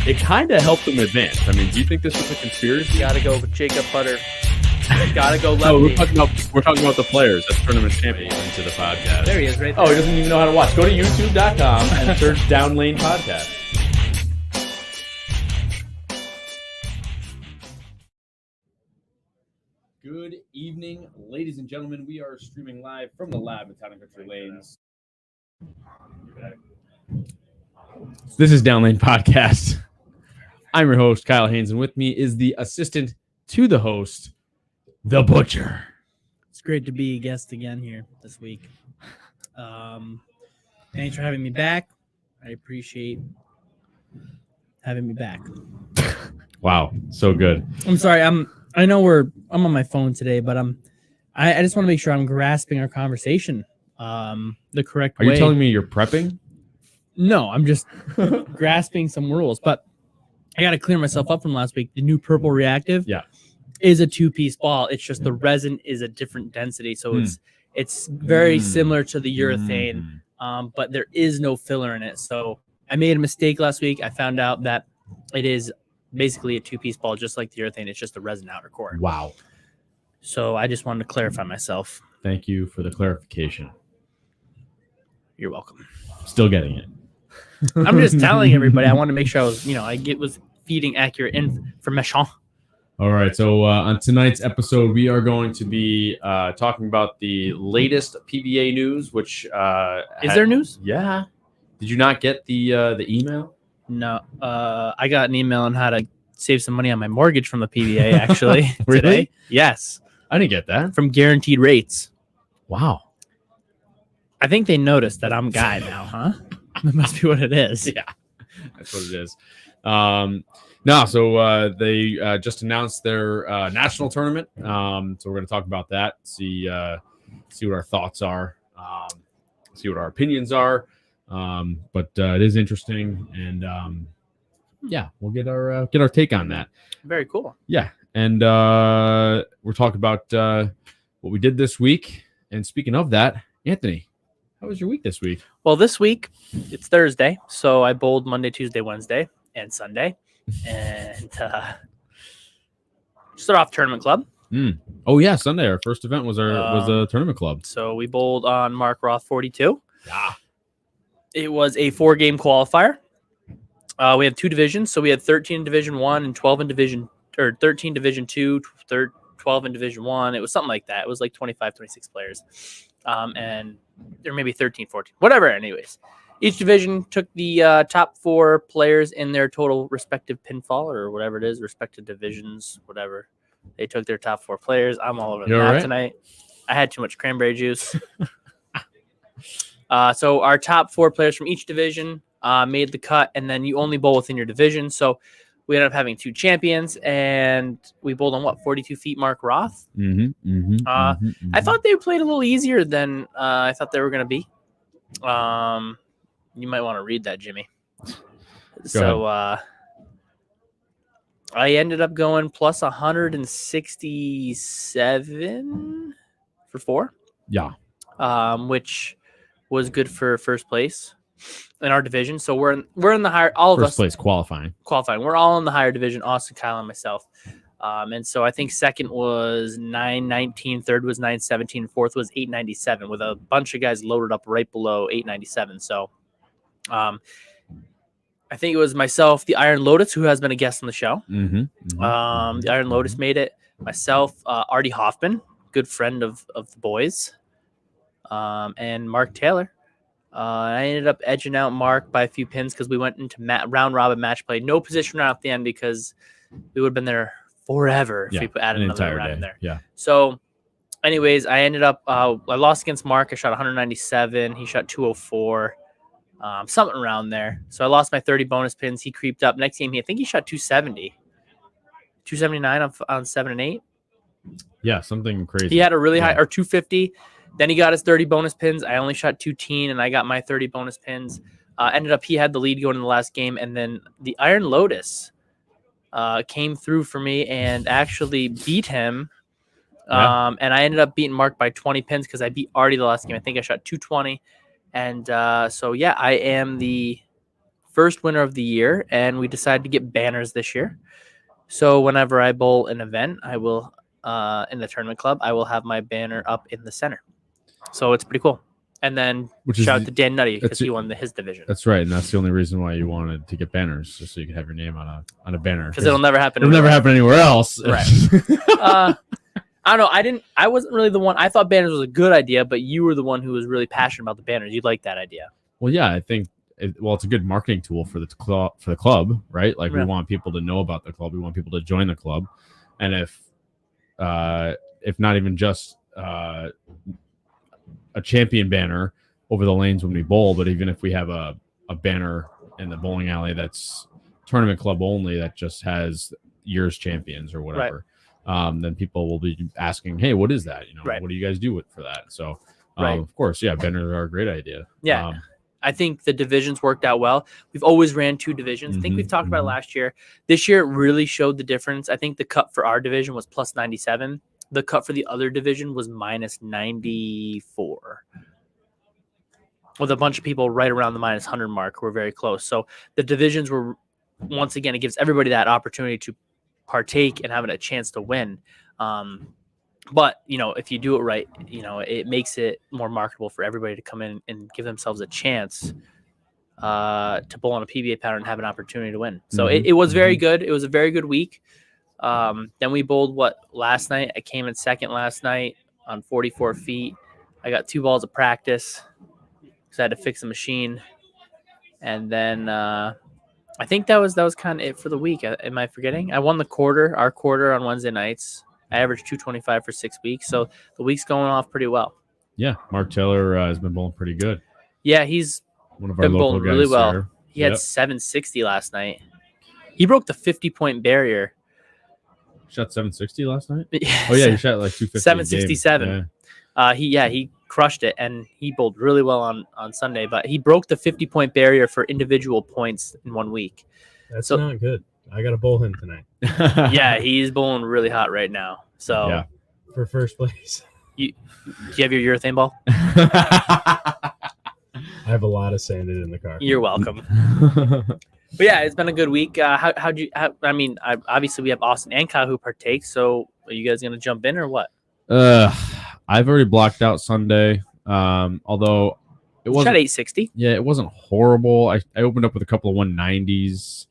it kind of helped them advance. I mean, do you think this was a conspiracy? Gotta go with Jacob Butter. Gotta go lefty. No, we're talking about the players. That's tournament champion into the podcast. There he is, right there. Oh, he doesn't even know how to watch. Go to youtube.com and search Down Lane Podcast. Good evening, ladies and gentlemen. We are streaming live from the lab at Town and Country Lanes. This is Down Lane Podcast. I'm your host, Kyle Haines, and with me is the assistant to the host, the Butcher. It's great to be a guest again here this week. Thanks for having me back. I appreciate having me back. Wow, so good. I'm sorry. I'm on my phone today, but I just want to make sure I'm grasping our conversation the correct way. Are you telling me you're prepping? No, I'm just grasping some rules. But I got to clear myself up from last week. The new purple reactive is a two-piece ball. It's just the resin is a different density, so it's very similar to the urethane, but there is no filler in it. So I made a mistake last week. I found out that it is basically a two-piece ball, just like the urethane. It's just a resin outer core. Wow. So I just wanted to clarify myself. Thank you for the clarification. You're welcome. Still getting it. I'm just telling everybody. I want to make sure I was feeding accurate information. All right. So on tonight's episode, we are going to be talking about the latest PBA news, which is there news? Yeah. Did you not get the email? No. I got an email on how to save some money on my mortgage from the PBA actually. Really? Today. Yes. I didn't get that. From Guaranteed Rates. Wow. I think they noticed that I'm a guy now, huh? That must be what it is. Yeah, that's what it is. So they just announced their national tournament. So we're going to talk about that, see what our thoughts are, see what our opinions are. But it is interesting, and we'll get our take on that. Very cool. Yeah, and we're talking about what we did this week. And speaking of that, Anthony, how was your week this week? Well, this week, it's Thursday, so I bowled Monday, Tuesday, Wednesday, and Sunday. And start off tournament club. Oh, yeah, Sunday. Our first event was a tournament club. So we bowled on Mark Roth 42. Yeah. It was a 4-game qualifier. We had 2 divisions, so we had 13 in Division 1 and 12 in Division, or 13 Division 2, 12 in Division 1. It was something like that. It was like 25, 26 players. And there may be 13, 14, whatever. Anyways, each division took the top 4 players in their total respective pinfall or whatever it is, respective divisions, whatever. They took their top 4 players. I'm all over the map tonight. I had too much cranberry juice. So our top 4 players from each division made the cut, and then you only bowl within your division. So we ended up having 2 champions, and we bowled on 42 feet Mark Roth. I thought they played a little easier than I thought they were going to be. You might want to read that, Jimmy. So I ended up going plus 167 for 4. Yeah. Which was good for first place in our division. So we're in the higher, all of us. First place qualifying. We're all in the higher division, Austin, Kyle, and myself. And so I think second was 919, third was 917, fourth was 897, with a bunch of guys loaded up right below 897. So I think it was myself, the Iron Lotus, who has been a guest on the show. The Iron Lotus made it. Myself, Artie Hoffman, good friend of the boys, and Mark Taylor. I ended up edging out Mark by a few pins because we went into round robin match play. No position round at the end because we would have been there forever if we added another round in there. Yeah. So, anyways, I ended up I lost against Mark. I shot 197. He shot 204, something around there. So I lost my 30 bonus pins. He creeped up. Next game, I think he shot 270, 279 on 7 and 8. Yeah, something crazy. He had a really high, or 250. Then he got his 30 bonus pins. I only shot 210, and I got my 30 bonus pins. Ended up, he had the lead going in the last game, and then the Iron Lotus came through for me and actually beat him. And I ended up beating Mark by 20 pins because I beat Artie the last game. I think I shot 220. And I am the first winner of the year, and we decided to get banners this year. So whenever I bowl an event, I will in the tournament club, I will have my banner up in the center. So it's pretty cool. And then shout out to Dan Nutty because he won his division. That's right, and that's the only reason why you wanted to get banners, just so you could have your name on a banner. Because it'll never happen. It'll never happen anywhere else. Right. I don't know. I wasn't really the one. I thought banners was a good idea, but you were the one who was really passionate about the banners. You liked that idea. Well, yeah, I think. It's a good marketing tool for the club, right? Like we want people to know about the club. We want people to join the club, and if not even just a champion banner over the lanes when we bowl, but even if we have a banner in the bowling alley that's tournament club only that just has year's champions or whatever, then people will be asking, "Hey, what is that? What do you guys do for that?" So, of course, yeah, banners are a great idea. Yeah. I think the divisions worked out well. We've always ran 2 divisions. I think we've talked about it last year. This year it really showed the difference. I think the cut for our division was plus 97. The cut for the other division was minus 94. With a bunch of people right around the minus 100 mark who were very close. So the divisions were, once again, it gives everybody that opportunity to partake and having a chance to win. But, if you do it right, it makes it more marketable for everybody to come in and give themselves a chance to bowl on a PBA pattern and have an opportunity to win. So it was very good. It was a very good week. Then we bowled last night? I came in second last night on 44 feet. I got 2 balls of practice because I had to fix the machine. And then I think that was kind of it for the week. Am I forgetting? I won our quarter on Wednesday nights. I averaged 225 for 6 weeks, so the week's going off pretty well. Yeah, Mark Taylor has been bowling pretty good. Yeah, he's one of our local guys really well. There. He had 760 last night. He broke the 50-point barrier. Shot 760 last night? Oh yeah, he shot like 250. 767. Yeah. He crushed it, and he bowled really well on Sunday. But he broke the 50-point barrier for individual points in 1 week. That's not good. I got to bowl him tonight. Yeah, he's bowling really hot right now. So yeah. For first place. Do you have your urethane ball? I have a lot of sanded in the car. You're welcome. But yeah, it's been a good week. Obviously we have Austin and Kyle who partake. So are you guys going to jump in or what? I've already blocked out Sunday. Although it wasn't shot 860. Yeah, it wasn't horrible. I opened up with a couple of 190s,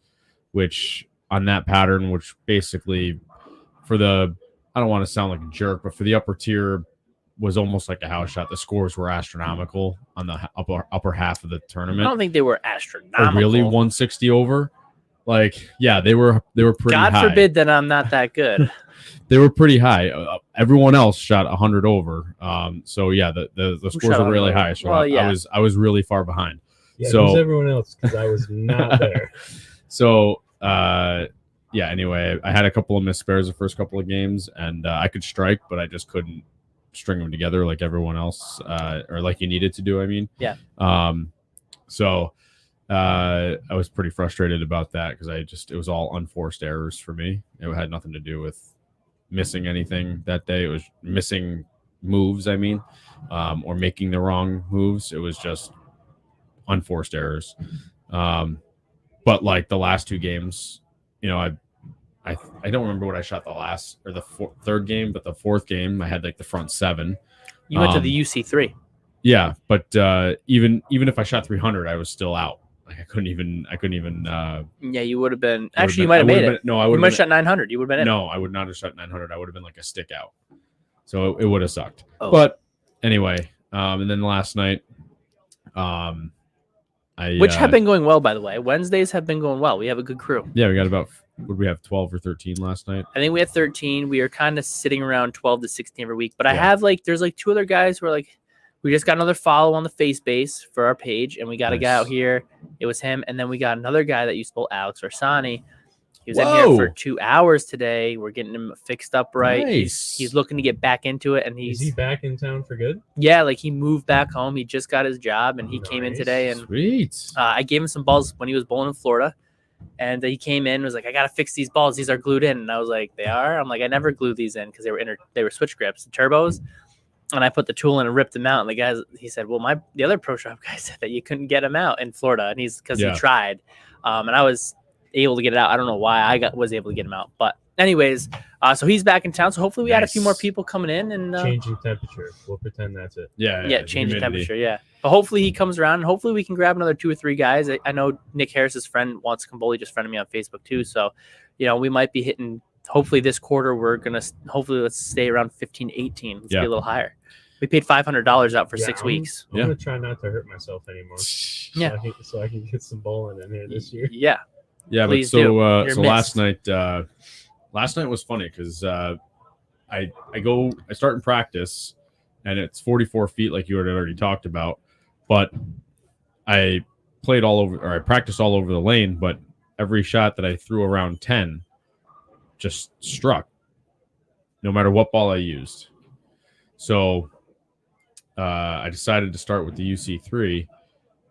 which on that pattern, which basically I don't want to sound like a jerk, but for the upper tier was almost like a house shot. The scores were astronomical on the upper half of the tournament. I don't think they were astronomical. Or really 160 over. Like, yeah, they were pretty high. God forbid that I'm not that good. They were pretty high. Everyone else shot 100 over. So yeah, the scores were really high. So I was really far behind. Yeah, so who's everyone else? Because I was not there. So anyway, I had a couple of missed spares the first couple of games, and I could strike, but I just couldn't string them together like everyone else, or like you needed to do. I mean, yeah. So I was pretty frustrated about that because it was all unforced errors for me. It had nothing to do with missing anything that day. It was missing moves, or making the wrong moves. It was just unforced errors. But like the last 2 games, I don't remember what I shot the third game, but the fourth game I had like the front 7. You went to the UC3. Yeah, but even if I shot 300, I was still out. Like I couldn't even. Yeah, you would have been. Actually, you might have made it. No, I would. You might have shot 900. You would have been in. No, I would not have shot 900. I would have been like a stick out. So it would have sucked. Oh. But anyway, and then last night, which have been going well, by the way. Wednesdays have been going well. We have a good crew. Yeah, we got about, what did we have, 12 or 13 last night? I think we had 13. We are kind of sitting around 12 to 16 every week. But I have there's 2 other guys who are we just got another follow on the face base for our page, and we got a guy out here. It was him, and then we got another guy that used to bowl, Alex Orsani. He was in here for 2 hours today. We're getting him fixed up right. Nice. He's looking to get back into it, and is he back in town for good? Yeah, he moved back home. He just got his job, and he came in today. And sweet. I gave him some balls when he was bowling in Florida, and he came in and was like, "I got to fix these balls. These are glued in." And I was like, "They are?" I'm like, "I never glued these in because they were switch grips, the turbos." and I put the tool in and ripped him out. And he said, well, the other pro shop guy said that you couldn't get him out in Florida, and because he tried, and I was able to get it out. I don't know why I was able to get him out, but anyways, so he's back in town. So hopefully we had a few more people coming in and changing temperature. We'll pretend that's it. Yeah, changing temperature. Yeah, but hopefully he comes around, and hopefully we can grab another 2 or 3 guys. I know Nick Harris's friend wants to come bowl. He just friended me on Facebook too. So, we might be hitting. Hopefully this quarter we're gonna. Hopefully let's stay around 15, 18. Let's be a little higher. We paid $500 out for 6 weeks. I'm gonna try not to hurt myself anymore. So I can get some bowling in here this year. Yeah. Yeah, please but do. So last night was funny because I start in practice and it's 44 feet like you had already talked about, but I practiced all over the lane, but every shot that I threw around 10 just struck, no matter what ball I used. So I decided to start with the UC3,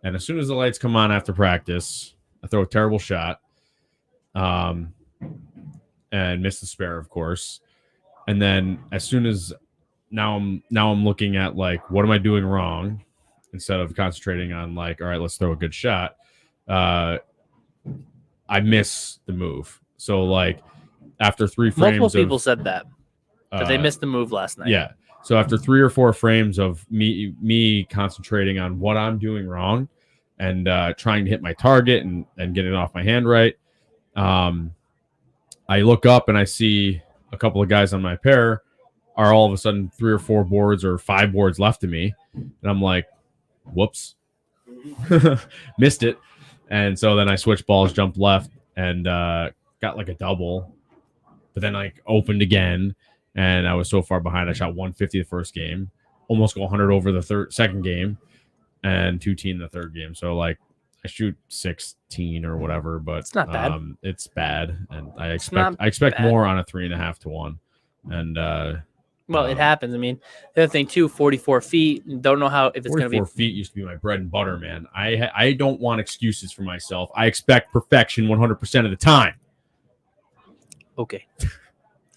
and as soon as the lights come on after practice, I throw a terrible shot, and miss the spare, of course. And then as soon as now I'm looking at like, what am I doing wrong, instead of concentrating on like, all right, let's throw a good shot. I miss the move. So like after 3 frames, multiple people said that they missed the move last night. Yeah. So after 3 or 4 frames of me concentrating on what I'm doing wrong and trying to hit my target and get it off my hand right, I look up and I see a couple of guys on my pair are all of a sudden 3 or 4 boards or 5 boards left of me. And I'm like, whoops, missed it. And so then I switched balls, jumped left, and got like a double. But then like opened again, and I was so far behind. I shot 150 the first game, almost go 100 over the second game, and 210 the third game. So like I shoot 16 or whatever, but it's not bad. It's bad, and I expect more on a 3.5 to 1. And well, it happens. I mean, the other thing too, 44 feet. Don't know how if it's going to be. 44 feet used to be my bread and butter, man. I don't want excuses for myself. I expect perfection 100% of the time. Okay.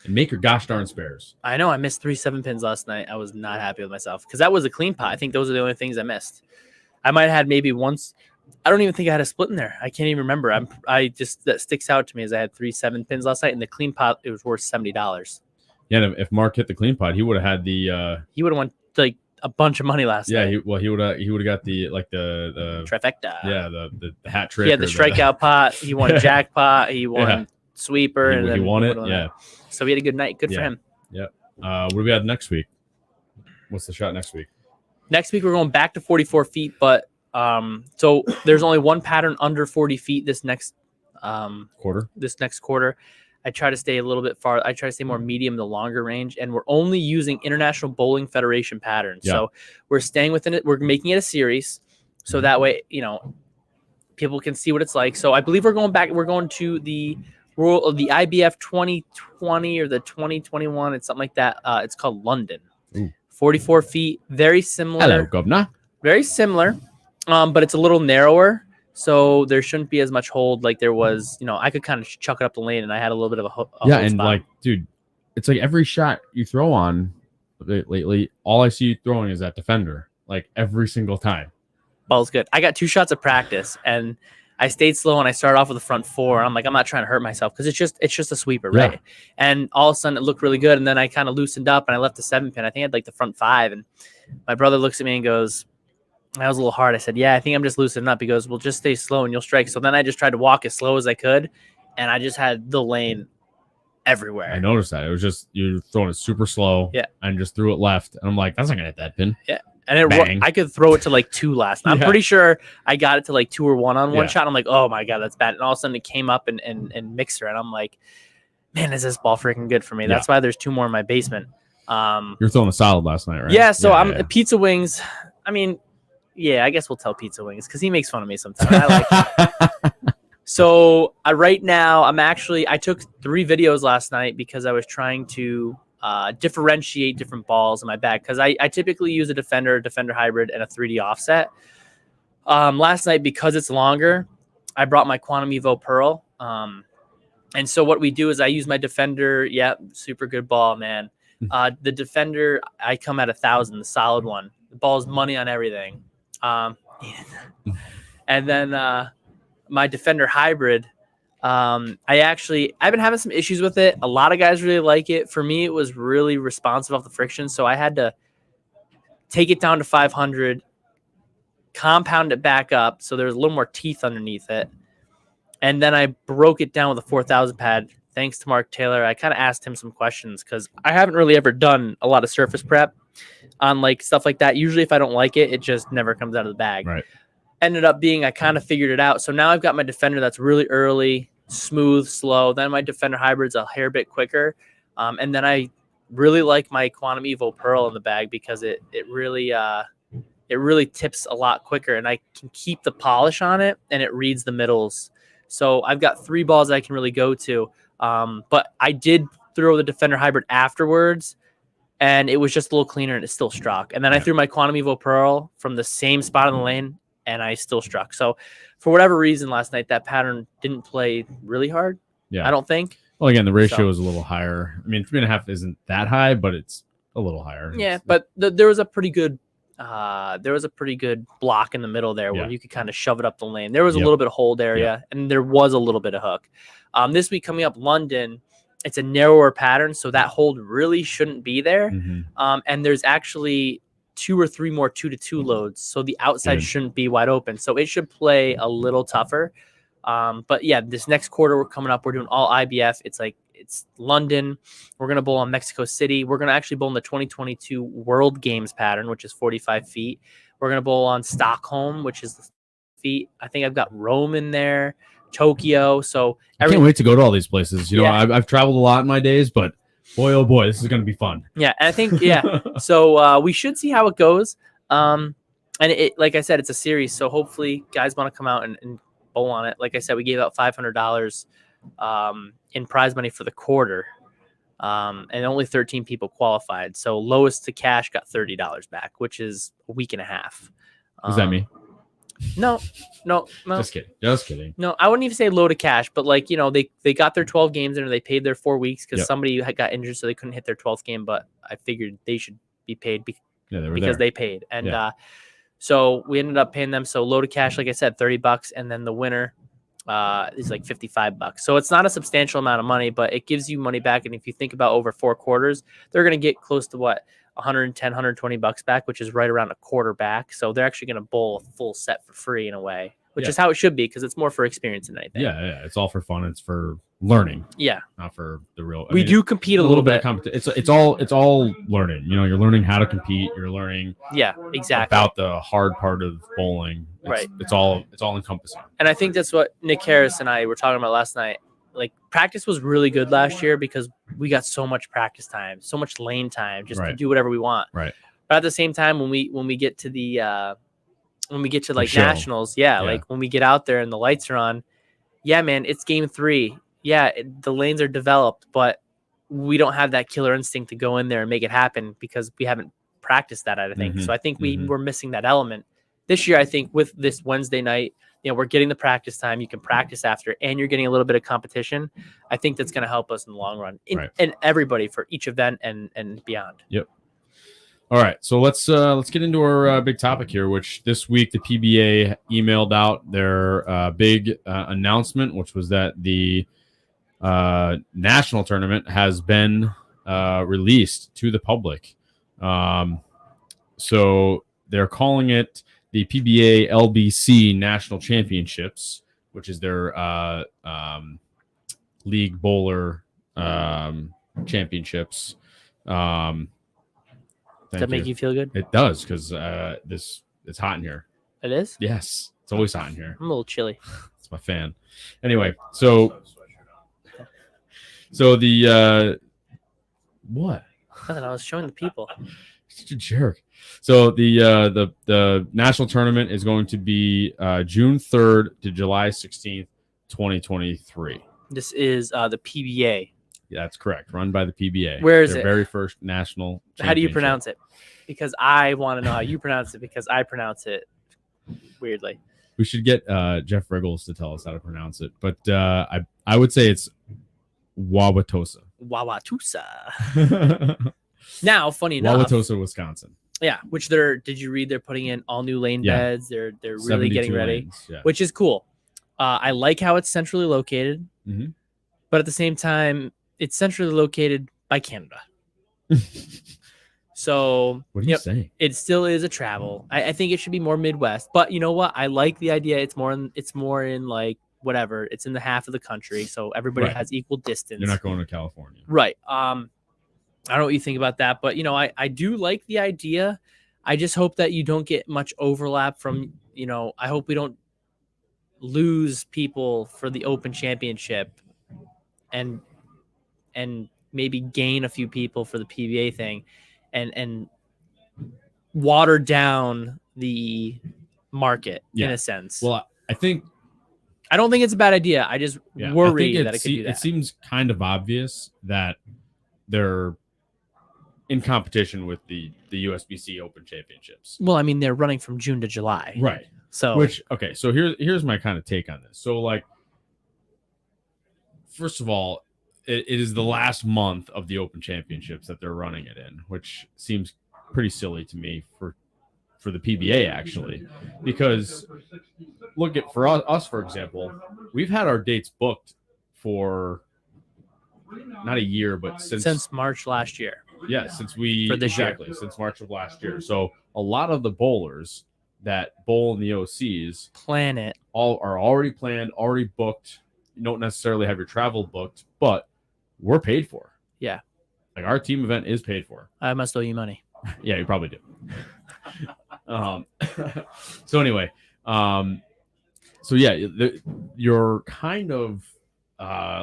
And make your gosh darn spares. I know I missed 3 7-pins last night. I was not happy with myself because that was a clean pot. I think those are the only things I missed. I might have had maybe once. I don't even think I had a split in there. I can't even remember. That sticks out to me as I had 3 7-pins last night, and the clean pot, it was worth $70. Yeah, and if Mark hit the clean pot, he would have had the. He would have won like a bunch of money last night. Yeah, he would have got the the trifecta. Yeah, the hat trick. He had the strikeout pot. He won jackpot. He won sweeper, and then he won it. Yeah. So he had a good night. Good for him. Yeah. What do we have next week? What's the shot next week? Next week we're going back to 44 feet, but so there's only one pattern under 40 feet this next quarter. This next quarter. I try to stay a little bit far. I try to stay more medium to longer range, and we're only using International Bowling Federation patterns. Yeah. So we're staying within it. We're making it a series, so that way people can see what it's like. So I believe we're going back. We're going to the rule of the IBF 2020 or the 2021. It's something like that. It's called London. Ooh. 44 feet. Very similar. Hello, governor. Very similar, but it's a little narrower. So there shouldn't be as much hold like there was, I could kind of chuck it up the lane, and I had a little bit of a hold and spot. like, dude, it's like every shot you throw on lately, all I see you throwing is that defender, like every single time. Ball's good. I got 2 shots of practice, and I stayed slow, and I started off with the front 4. I'm like, I'm not trying to hurt myself because it's just a sweeper, right? Yeah. And all of a sudden it looked really good, and then I kind of loosened up, and I left the 7-pin. I think I had like the front 5, and my brother looks at me and goes, that was a little hard. I said, yeah, I think I'm just loosening up. He goes, well, just stay slow and you'll strike. So then I just tried to walk as slow as I could, and I just had the lane everywhere. I noticed that. It was just you throwing it super slow, and just threw it left. And I'm like, that's not gonna hit that pin. Yeah, and I could throw it to like 2 last. I'm pretty sure I got it to like 2 or 1 on one shot. I'm like, oh my god, that's bad. And all of a sudden it came up and mixed her, and I'm like, man, is this ball freaking good for me? That's why there's 2 more in my basement. You're throwing a solid last night, right? Yeah. So I'm Pizza Wings. I mean. Yeah, I guess we'll tell Pizza Wings because he makes fun of me sometimes. I like it. So right now, I took 3 videos last night because I was trying to differentiate different balls in my bag because I typically use a defender hybrid, and a 3D offset. Last night, because it's longer, I brought my Quantum Evo Pearl. And so what we do is I use my defender. Yeah, super good ball, man. The defender, I come at 1,000, the solid one. The ball's money on everything. And then my defender hybrid, I've been having some issues with it. A lot of guys really like it. For me, it was really responsive off the friction, so I had to take it down to 500, compound it back up so there's a little more teeth underneath it, and then I broke it down with a 4,000 pad. Thanks to Mark Taylor, I kind of asked him some questions because I haven't really ever done a lot of surface prep on like stuff like that. Usually, if I don't like it, it just never comes out of the bag. Right. Ended up being I kind of figured it out. So now I've got my defender that's really early, smooth, slow. Then my defender hybrid's a hair bit quicker, and then I really like my Quantum Evo Pearl in the bag because it really tips a lot quicker, and I can keep the polish on it, and it reads the middles. So I've got 3 balls I can really go to. But I did throw the defender hybrid afterwards, and it was just a little cleaner, and it still struck. And then I threw my Quantum Evo Pearl from the same spot on the lane, and I still struck. So for whatever reason last night, that pattern didn't play really hard. Yeah, I don't think. Well, again, the ratio is a little higher. I mean, 3.5 isn't that high, but it's a little higher. Yeah, but there was a pretty good block in the middle there where you could kind of shove it up the lane. There was a little bit of hold area, and there was a little bit of hook. This week coming up, London, it's a narrower pattern, so that hold really shouldn't be there. And there's actually 2 or 3 more 2-2 loads, so the outside shouldn't be wide open. So it should play a little tougher. But yeah, this next quarter we're coming up, we're doing all IBF. It's London. We're going to bowl on Mexico City. We're going to actually bowl in the 2022 World Games pattern, which is 45 feet. We're going to bowl on Stockholm, which is the feet. I think I've got Rome in there, Tokyo. So I can't wait to go to all these places. You know, I've traveled a lot in my days, but boy, oh boy, this is going to be fun. Yeah. And I think, so we should see how it goes. And it, like I said, it's a series. So hopefully guys want to come out and bowl on it. Like I said, we gave out $500 in prize money for the quarter, and only 13 people qualified. So lowest to cash got $30 back, which is a week and a half. Is that me? No. Just kidding. No, I wouldn't even say low to cash, but like, you know, they got their 12 games in, or they paid their 4 weeks because somebody had got injured, so they couldn't hit their 12th game. But I figured they should be paid because they paid. And so we ended up paying them. So low to cash, like I said, $30, and then the winner is like $55. So it's not a substantial amount of money, but it gives you money back. And if you think about over 4 quarters, they're going to get close to what, $110, $120 back, which is right around a quarter back. So they're actually going to bowl a full set for free in a way, which is how it should be, because it's more for experience than anything. Yeah, it's all for fun. It's for learning. Yeah, not for the real. We do compete a little bit. It's all learning. You know, you're learning how to compete. You're learning. Yeah, exactly. About the hard part of bowling. It's all encompassing. And I think that's what Nick Harris and I were talking about last night. Like, practice was really good last year because we got so much practice time, so much lane time, just to do whatever we want. Right. But at the same time, when we get to the like nationals, like when we get out there and the lights are on, man, it's game 3. Yeah, the lanes are developed, but we don't have that killer instinct to go in there and make it happen because we haven't practiced that, I think. So I think we were missing that element. This year, I think with this Wednesday night, you know, we're getting the practice time. You can practice after, and you're getting a little bit of competition. I think that's going to help us in the long run, and everybody for each event and beyond. Yep. All right, so let's get into our big topic here, which this week the PBA emailed out their big announcement, which was that the national tournament has been released to the public. So they're calling it the PBA LBC National Championships, which is their league bowler championships. Does that make you feel good? It does, because it's hot in here. It is? Yes, it's always hot in here. I'm a little chilly. It's my fan. Anyway, so the what? Nothing. I was showing the people. Such a jerk. So the national tournament is going to be June 3rd to July 16th, 2023. This is the PBA. Yeah, that's correct. Run by the PBA. Where is their it? very first national championship. How do you pronounce it? Because I want to know how you pronounce it, because I pronounce it weirdly. We should get Jeff Riggles to tell us how to pronounce it. But I would say it's Wauwatosa. Wauwatosa. Now, funny enough, Wauwatosa, Wisconsin. yeah, which did you read they're putting in all new lane beds? They're really getting ready, lanes, which is cool. I like how it's centrally located, but at the same time, it's centrally located by Canada. So what are you saying? It still is a travel. I think it should be more Midwest, but you know what? I like the idea. It's more in like whatever. It's in the half of the country, so everybody has equal distance. You're not going to California, right? I don't know what you think about that, but I do like the idea. I just hope that you don't get much overlap from I hope we don't lose people for the Open Championship, and maybe gain a few people for the PBA thing. And water down the market in a sense. Well, I don't think it's a bad idea. I just worry that it could do that. It seems kind of obvious that they're in competition with the USBC Open Championships. Well, I mean, they're running from June to July. Right. So so here's my kind of take on this. So like, first of all, it is the last month of the Open Championships that they're running it in, which seems pretty silly to me for the PBA actually, because look at for us for example, we've had our dates booked for not a year, but since March last year. Yeah, since March of last year. So a lot of the bowlers that bowl in the OCs plan it are already planned, already booked. You don't necessarily have your travel booked, but we're paid for. Yeah. Like our team event is paid for. I must owe you money. Yeah, you probably do. So anyway, so yeah, you're kind of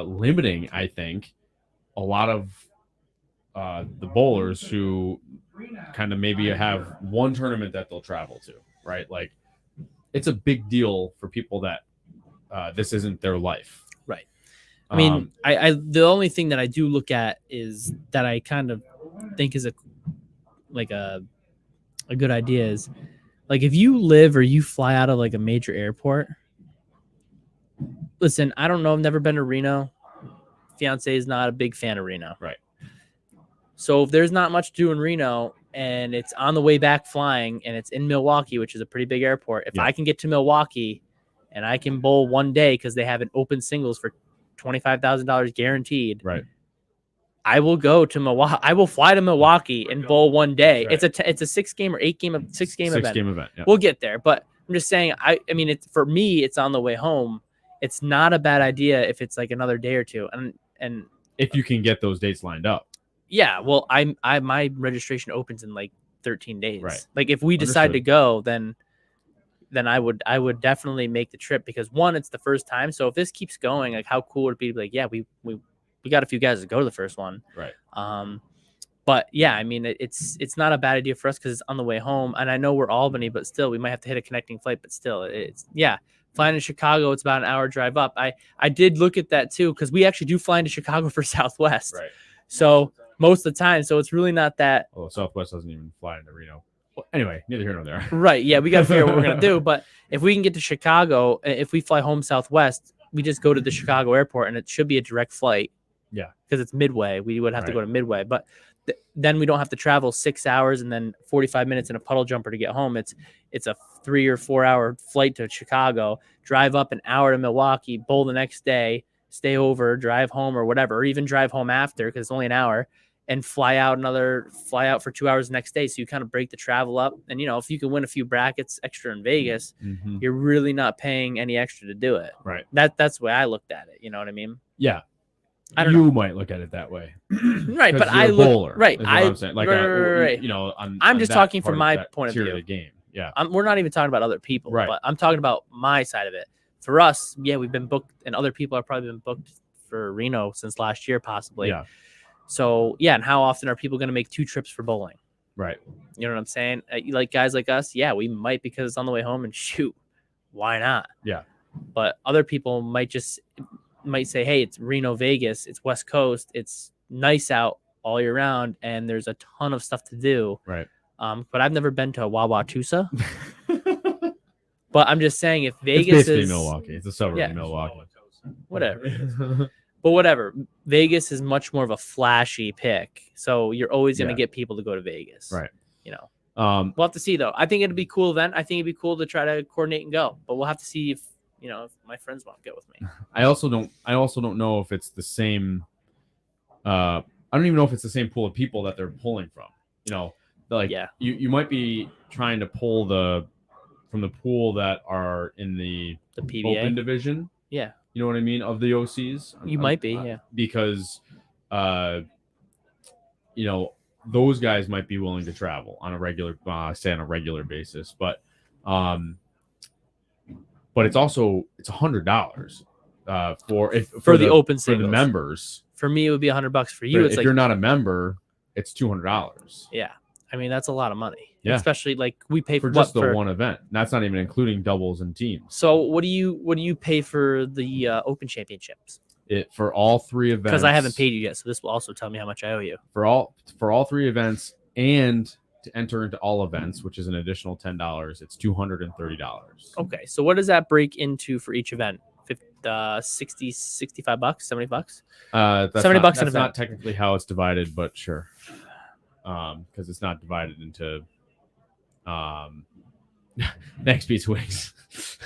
limiting, I think, a lot of the bowlers who kind of maybe have one tournament that they'll travel to, right? Like it's a big deal for people that this isn't their life. Right. I mean, I the only thing that I do look at is that I kind of think is a good idea is like if you live or you fly out of like a major airport. Listen, I don't know. I've never been to Reno. Fiance is not a big fan of Reno. Right. So if there's not much to do in Reno and it's on the way back flying and it's in Milwaukee, which is a pretty big airport, if I can get to Milwaukee and I can bowl one day because they have an open singles for $25,000 guaranteed. Right. I will go to Milwaukee. I will fly to Milwaukee and bowl one day. Right. It's a 6-game or 8-game event. 6-game event. Yeah. We'll get there, but I'm just saying. I mean, it's for me. It's on the way home. It's not a bad idea if it's like another day or two, and if you can get those dates lined up. Yeah. Well, my registration opens in like 13 days. Right. Like if we decide to go, then I would definitely make the trip because one, it's the first time. So if this keeps going, like how cool would it be to be like, yeah, we got a few guys to go to the first one. Right. But yeah, I mean, it's not a bad idea for us because it's on the way home. And I know we're Albany, but still we might have to hit a connecting flight, but still flying to Chicago, it's about an hour drive up. I did look at that too, because we actually do fly into Chicago for Southwest. Right. So most of the time, so it's really not that. Well, Southwest doesn't even fly into Reno. Well, anyway, neither here nor there. Right. Yeah, we got to figure out what we're going to do. But if we can get to Chicago, if we fly home Southwest, we just go to the Chicago airport and it should be a direct flight. Yeah. Because it's Midway. We would have to go to Midway. But then we don't have to travel 6 hours and then 45 minutes in a puddle jumper to get home. It's a 3 or 4 hour flight to Chicago, drive up an hour to Milwaukee, bowl the next day, stay over, drive home or whatever, or even drive home after because it's only an hour. And fly out for 2 hours the next day. So you kind of break the travel up. And, if you can win a few brackets extra in Vegas, you're really not paying any extra to do it. Right. That's the way I looked at it. You know what I mean? Yeah. I don't know. You might look at it that way. Right. But I look bowler, right. I'm saying. Like, right. I'm just talking from my point of view of the game. Yeah. We're not even talking about other people, right. But I'm talking about my side of it. For us, yeah, we've been booked and other people have probably been booked for Reno since last year, possibly. Yeah. So, yeah, and how often are people going to make 2 trips for bowling? Right. You know what I'm saying? Like guys like us, yeah, we might because it's on the way home and shoot, why not? Yeah. But other people might say, hey, it's Reno, Vegas, it's West Coast, it's nice out all year round, and there's a ton of stuff to do. Right. But I've never been to Wauwatosa. But I'm just saying if Vegas it's basically is Milwaukee, it's a suburb of Milwaukee. Whatever. But whatever. Vegas is much more of a flashy pick. So you're always going to Yeah. get people to go to Vegas. Right. You know. We'll have to see though. I think it'd be a cool event. I think it'd be cool to try to coordinate and go. But we'll have to see if if my friends want to go with me. I also don't know if it's the same. I don't even know if it's the same pool of people that they're pulling from. You might be trying to pull from the pool that are in the PBA open division. Yeah. You know what I mean? Of the OCs. You might be, yeah. Because those guys might be willing to travel on a regular basis, but it's $100 for the open for singles. the members. For me, it would be $100. For you, if you're not a member, it's $200. Yeah, I mean that's a lot of money. Yeah, especially we pay for just the one event. That's not even including doubles and teams. So what do you pay for the Open Championships? For all 3 events, because I haven't paid you yet, so this will also tell me how much I owe you for all 3 events, and to enter into all events, which is an additional $10. It's $230. Okay, so what does that break into for each event? 60, $65, $70? That's $70 an an event. event. Not technically how it's divided, but sure. Because it's not divided into next beats wings.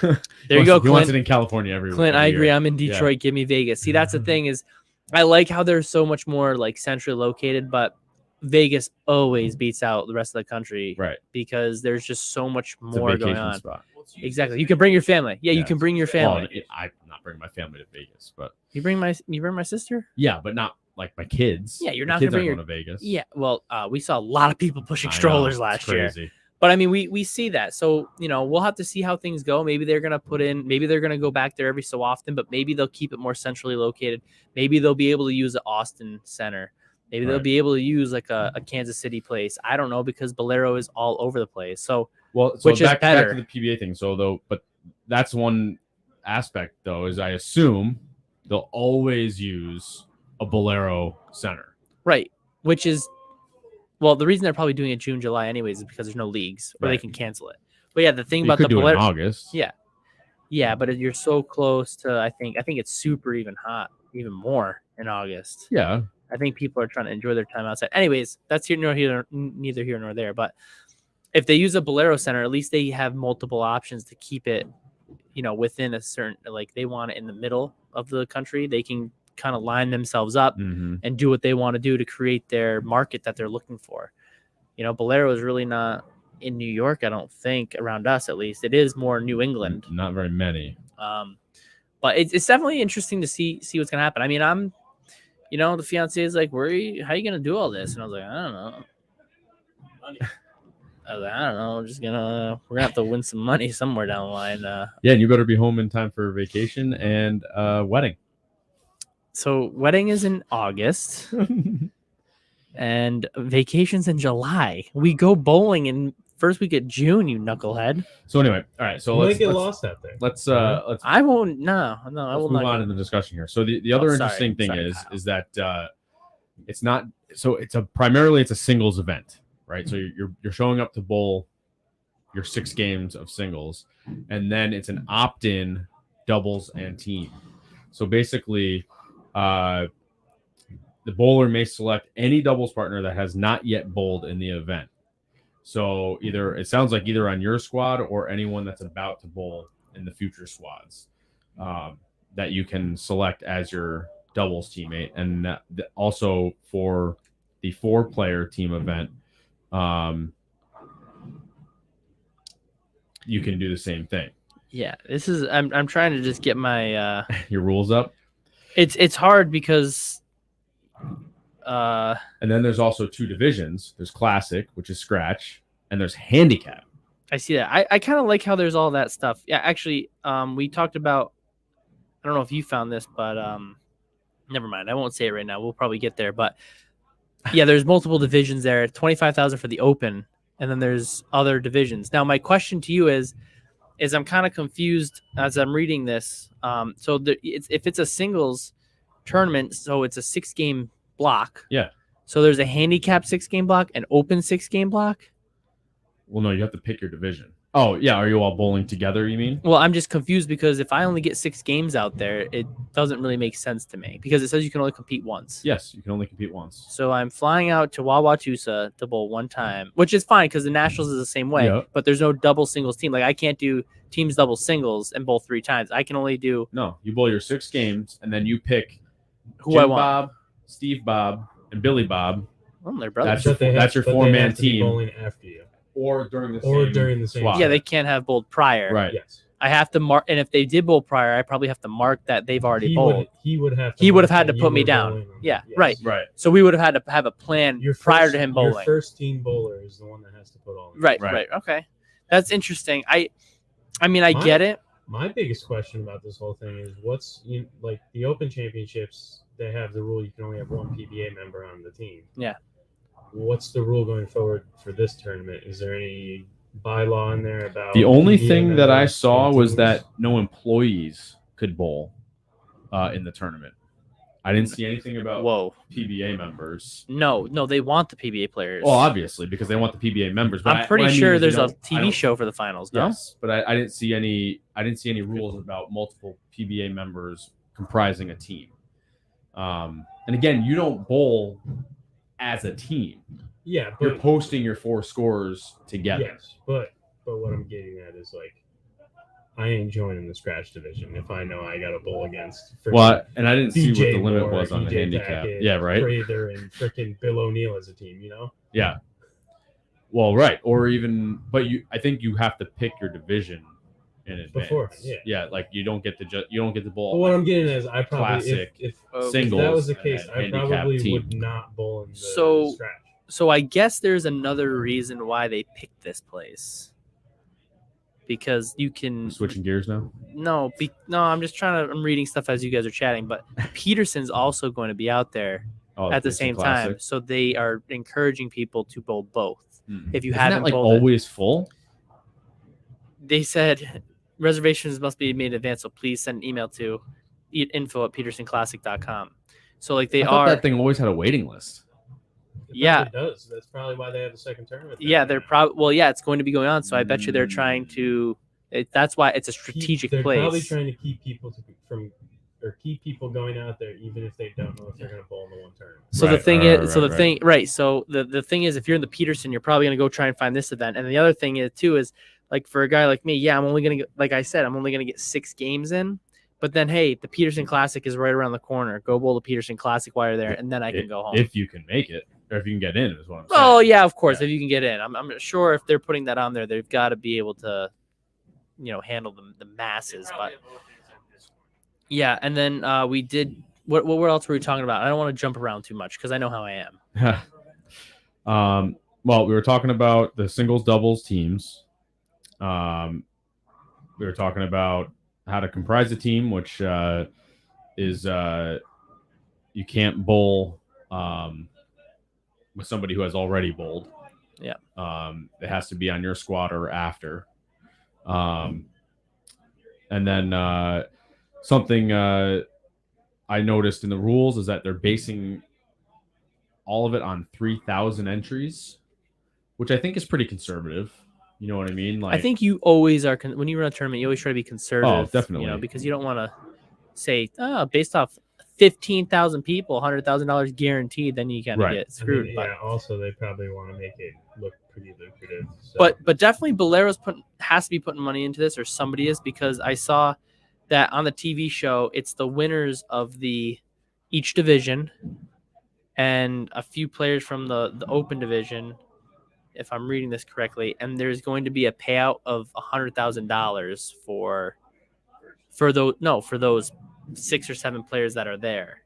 There you go, He Clint. wants it in California every Clint, I agree. year. I'm in Detroit. Yeah. Give me Vegas. See, that's the thing is, I like how they're so much more centrally located, but Vegas always beats out the rest of the country, right? Because there's just so much more going on. Spot. Exactly. You can bring your family. Yeah, you can bring your family. Well, I'm not bringing my family to Vegas, but you bring my sister. Yeah, but not like my kids. Yeah, you're not going to bring to Vegas. Yeah, well, we saw a lot of people pushing strollers last year. But I mean, we see that. So, we'll have to see how things go. Maybe they're going to go back there every so often, but maybe they'll keep it more centrally located. Maybe they'll be able to use the Austin Center. Maybe they'll be able to use a Kansas City place. I don't know, because Bolero is all over the place. So, which is better. Back to the PBA thing. But that's one aspect though, is I assume they'll always use a Bolero center. Right. Which is, well, the reason they're probably doing it June, July anyways is because there's no leagues, or they can cancel it. But yeah, the thing about the Bolero, in August. Yeah. Yeah, but you're so close to, I think it's super even hot, even more in August. Yeah. I think people are trying to enjoy their time outside. Anyways, that's neither here nor there. But if they use a Bolero center, at least they have multiple options to keep it, within a certain, they want it in the middle of the country. They can kind of line themselves up and do what they want to do to create their market that they're looking for. Bolero is really not in New York, I don't think, around us at least. It is more New England. Not very many. But it's definitely interesting to see what's gonna happen. I mean, I'm, the fiance is like, how are you gonna do all this? And I was like, I don't know. We're gonna have to win some money somewhere down the line. Yeah, and you better be home in time for vacation and wedding. So wedding is in August and vacation's in July. We go bowling in first week of June, you knucklehead. So anyway, all right. So let's get lost out there. Let's I won't. No. I will move not on in the discussion here. So the other interesting thing is that it's not. So it's primarily a singles event, right? So you're showing up to bowl your 6 games of singles, and then it's an opt-in doubles and team. So basically, the bowler may select any doubles partner that has not yet bowled in the event. So it sounds like either on your squad or anyone that's about to bowl in the future squads that you can select as your doubles teammate. And also for the 4-player team event, you can do the same thing. Yeah, this is. I'm trying to just get my your rules up. It's hard because. And then there's also 2 divisions. There's Classic, which is scratch, and there's Handicap. I see that. I kind of like how there's all that stuff. Yeah, actually, we talked about. I don't know if you found this, but never mind. I won't say it right now. We'll probably get there, but yeah, there's multiple divisions there. 25,000 for the Open, and then there's other divisions. Now, my question to you is I'm kind of confused as I'm reading this. So if it's a singles tournament, so it's a 6-game block. Yeah. So there's a handicap 6-game block, an open 6-game block. Well, no, you have to pick your division. Oh, yeah. Are you all bowling together, you mean? Well, I'm just confused because if I only get 6 games out there, it doesn't really make sense to me because it says you can only compete once. Yes, you can only compete once. So I'm flying out to Wauwatosa to bowl one time, which is fine because the Nationals is the same way, Yep. but there's no double singles team. Like I can't do teams double singles and bowl 3 times. I can only do No, you bowl your 6 games, and then you pick who Jim I want. Bob, Steve Bob, and Billy Bob. Well, they're brothers. That's your 4-man team. Bowling after you. Or during the same swap. Yeah, they can't have bowled prior. Right. Yes. I have to mark, and if they did bowl prior, I probably have to mark that they've already bowled. He would have had to put me down. Yeah, right. Right. So we would have had to have a plan prior to him bowling. Your first team bowler is the one that has to put all in. Right. Okay. That's interesting. I mean, I get it. My biggest question about this whole thing is like the Open Championships, they have the rule you can only have one PBA member on the team. Yeah. What's the rule going forward for this tournament? Is there any bylaw in there about the only PBA thing that I members saw and was teams? that no employees could bowl in the tournament. I didn't see anything about PBA members. No, they want the PBA players. Well, obviously, because they want the PBA members. But I'm pretty sure there's a TV show for the finals. No, yes, but I didn't see any. I didn't see any rules about multiple PBA members comprising a team. And again, you don't bowl as a team. Yeah, but You're posting your 4 scores together. yes, but what I'm getting at is like I ain't joining the scratch division if I know I got to bowl against. And I didn't see what the limit Moore, was on the DJ handicap. Tackett, Yeah, right. Prather and freaking Bill O'Neill as a team, you know? Yeah. Well, right, or even, but I think you have to pick your division in advance. Beforehand, yeah. Like you don't get to bowl. But what I'm getting at is I probably Classic if singles that was the and case, then I handicap probably team. would not bowl in the scratch. So I guess there's another reason why they picked this place. Because you can Switching gears now. no, I'm just I'm reading stuff as you guys are chatting, but Peterson's also going to be out there at the same time. So they are encouraging people to bowl both. If you Isn't haven't that like bowled always full? they said reservations must be made in advance, so please send an email to info@petersonclassic.com. So like I thought that thing always had a waiting list. Yeah. It does. That's probably why they have the second tournament. Yeah, they're probably it's going to be going on. So I bet you they're trying to. That's why it's a strategic They're place. probably trying to keep people keep people going out there, even if they don't know if they're going to bowl in the one tournament. So Right, the thing right, is, right. So the thing is, if you're in the Peterson, you're probably going to go try and find this event. And the other thing is too is like for a guy like me, I'm only going to like I said, I'm only going to get 6 games in. But then, hey, the Peterson Classic is right around the corner. Go bowl the Peterson Classic while you're there, and then I can go home. If you can make it, or if you can get in, is what I'm saying. Oh yeah, of course. If you can get in, I'm sure if they're putting that on there, they've got to be able to, handle the masses. But yeah, and then we did. What else were we talking about? I don't want to jump around too much because I know how I am. Well, we were talking about the singles, doubles teams. We were talking about how to comprise a team, which is you can't bowl with somebody who has already bowled. Yeah. It has to be on your squad or after. And then something I noticed in the rules is that they're basing all of it on 3,000 entries, which I think is pretty conservative. You know what I mean? Like, I think you always are when you run a tournament, you always try to be conservative. Oh, definitely. Because you don't want to say, based off 15,000 people, $100,000 guaranteed, then you kind of get screwed. Also they probably want to make it look pretty lucrative. So. But definitely Bolero's has to be putting money into this, or somebody is, because I saw that on the TV show, it's the winners of each division and a few players from the open division, if I'm reading this correctly, and there's going to be a payout of $100,000 for those 6 or 7 players that are there.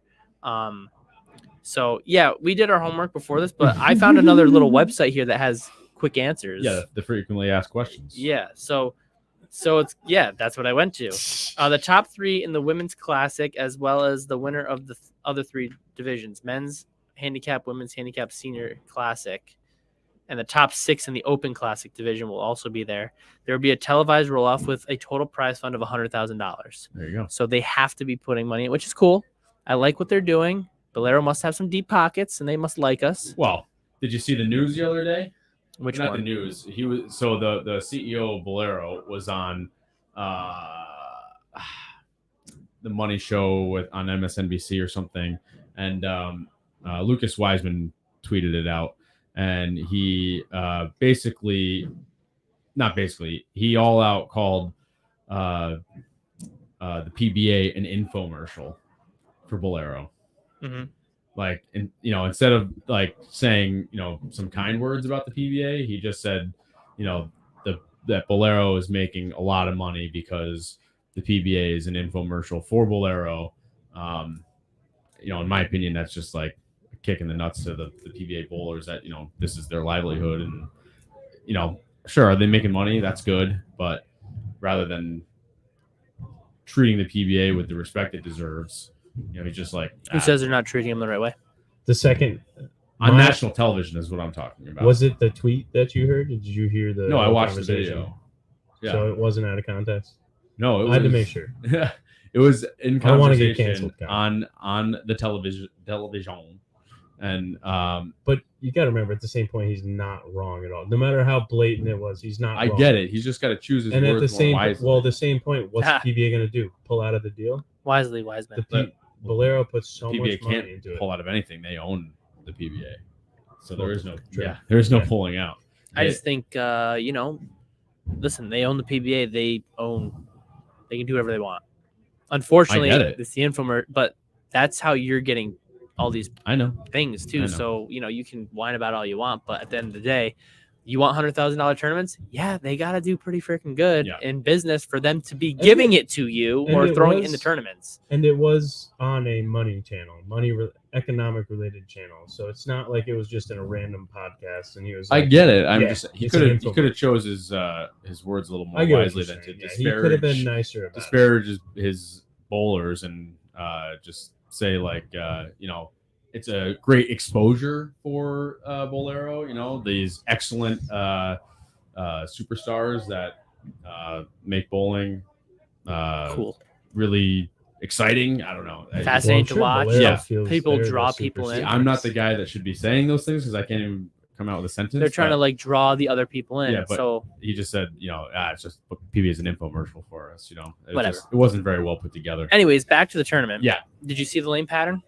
So yeah, we did our homework before this, but I found another little website here that has quick answers. Yeah, the frequently asked questions. Yeah, so it's that's what I went to. The top 3 in the women's classic, as well as the winner of the other 3 divisions: men's handicap, women's handicap, senior classic. And the top 6 in the open classic division will also be there. There will be a televised roll-off with a total prize fund of $100,000. There you go. So they have to be putting money in, which is cool. I like what they're doing. Bolero must have some deep pockets, and they must like us. Well, did you see the news the other day? Which not one? the news. He was the CEO of Bolero was on the Money Show on MSNBC or something, and Lucas Wiseman tweeted it out, and he he all out called the PBA an infomercial for Bolero. Mm-hmm. Like, instead of like saying, some kind words about the PBA, he just said, that Bolero is making a lot of money because the PBA is an infomercial for Bolero. In my opinion, that's just like a kick in the nuts to the PBA bowlers that, this is their livelihood. And, sure, are they making money? That's good. But rather than treating the PBA with the respect it deserves, he's just like, Who says they're not treating him the right way? The second on national television is what I'm talking about. Was it the tweet that you heard? Did you hear the? No, I watched the conversation? video. Yeah. So it wasn't out of context. No, I had to make sure. It was in I don't want to get conversation canceled, on the television, and but you got to remember, at the same point, he's not wrong at all. No matter how blatant it was, he's not. I wrong. get it. He's just got to choose his And words at the same, more wisely. well, the same point, what's the PBA going to do? Pull out of the deal? Wisely, Wiseman. Bolero puts so PBA much money can't into it. pull out of anything. They own the PBA, so there is no True. there is no pulling out. I just think listen, they own the PBA. They can do whatever they want. Unfortunately, I get it. it's the infomer, but that's how you're getting all these I know. things I too. know. So you can whine about all you want, but at the end of the day, you want $100,000 tournaments? Yeah, they got to do pretty freaking good in business for them to be giving it to you or throwing it in the tournaments. And it was on a money channel, economic related channel. So it's not like it was just in a random podcast. And he was. I Like, get it. I'm yeah, just he it's could an have infomercial. chose his words a little more I get what wisely you're than to saying. Yeah, he could have been nicer about disparage his bowlers and just say like it's a great exposure for Bolero. These excellent superstars that make bowling Cool, really exciting. I don't know, fascinating to watch. Bolero Yeah. feels People they're the draw people in. See, I'm not the guy that should be saying those things because I can't even come out with a sentence. They're trying but to like draw the other people in. Yeah, but- So He just said, it's just PBA is an infomercial for us. Whatever. It wasn't very well put together. anyways, back to the tournament. Yeah. Did you see the lane pattern?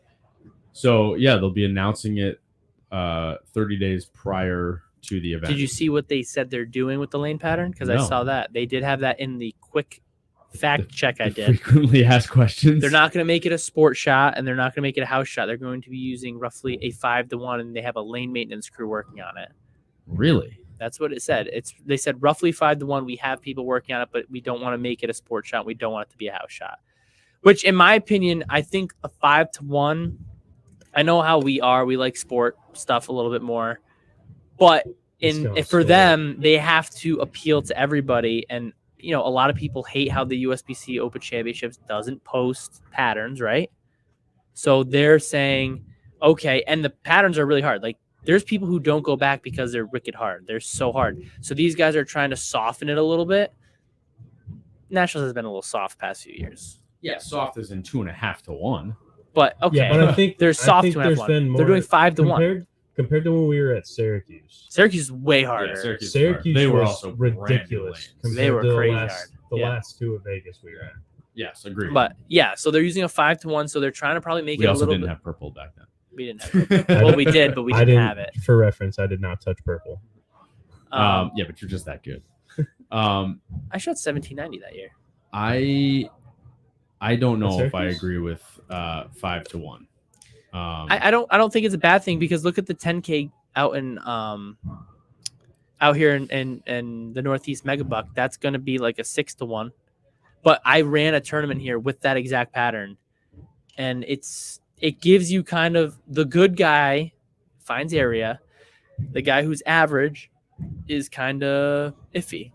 So yeah, they'll be announcing it 30 days prior to the event. Did you see what they said they're doing with the lane pattern? Because I No. saw that. They did have that in the quick fact check I The did. frequently asked questions. They're not going to make it a sport shot, and they're not going to make it a house shot. They're going to be using roughly a 5-to-1, and they have a lane maintenance crew working on it. Really. That's what it said. They said roughly 5-to-1. We have people working on it, but we don't want to make it a sport shot. We don't want it to be a house shot. Which, in my opinion, I think a 5-to-1. I know how we are. We like sport stuff a little bit more, but for them, they have to appeal to everybody. And a lot of people hate how the USBC Open Championships doesn't post patterns, right? So they're saying, okay, and the patterns are really hard. Like, there's people who don't go back because they're wicked hard. They're so hard. So these guys are trying to soften it a little bit. Nationals has been a little soft past few years. Yeah, soft as in 2.5-to-1. But okay, Yeah, but I think they're soft I think there's 2.5-1. been They're more doing 5-to-1. compared to when we were at Syracuse. Syracuse is way harder. Yeah, Syracuse they were was also ridiculous. brand new lanes. They were compared to crazy the hard. The Yeah. last two at Vegas we were at. Yes, agreed. But yeah, so they're using a 5-to-1. So they're trying to probably make we it a also little didn't bit. have purple back then. We didn't have it. Well, we did, but we I didn't have it. For reference, I did not touch purple. Yeah, but you're just that good. I shot 1790 that year. I don't know if I Syracuse? agree with 5-to-1. I don't think it's a bad thing because look at the 10K out in out here in the Northeast Megabuck. That's going to be like a 6-to-1. But I ran a tournament here with that exact pattern, and it gives you kind of the good guy finds area, the guy who's average is kind of iffy,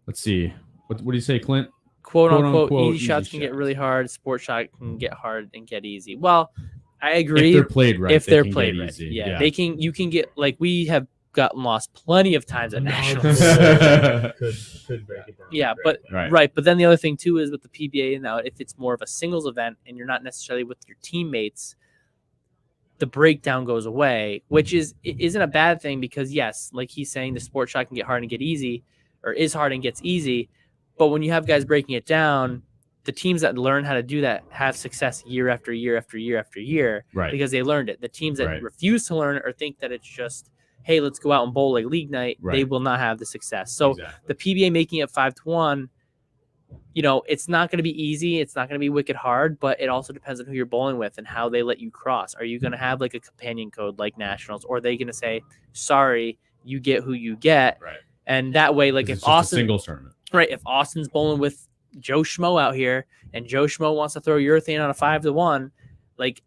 Let's see. What do you say, Clint? quote Quote, unquote, unquote, easy shots easy can get shots. really hard. Sport shot can get hard and get easy. Well, I If agree. they're played right, If they they're can played get right, easy. yeah, they can. You can get like we have gotten lost plenty of times at nationals. could break it down. Yeah, but Right. right. But then the other thing too is with the PBA now, if it's more of a singles event and you're not necessarily with your teammates, the breakdown goes away, which isn't a bad thing because, yes, like he's saying, the sport shot can get hard and get easy, or is hard and gets easy. But when you have guys breaking it down, the teams that learn how to do that have success year after year after year after year, Right. because they learned it. The teams that Right. refuse to learn it or think that it's just, hey, let's go out and bowl like league night, Right. they will not have the success. So Exactly. the PBA making it 5-1, it's not going to be easy. It's not going to be wicked hard, but it also depends on who you're bowling with and how they let you cross. Are you going to have like a companion code like Nationals, or are they going to say, sorry, you get who you get? Right. And that way, like It's if just a Austin, singles tournament. right, if Austin's bowling with Joe Schmo out here and Joe Schmo wants to throw urethane on a 5-1, like,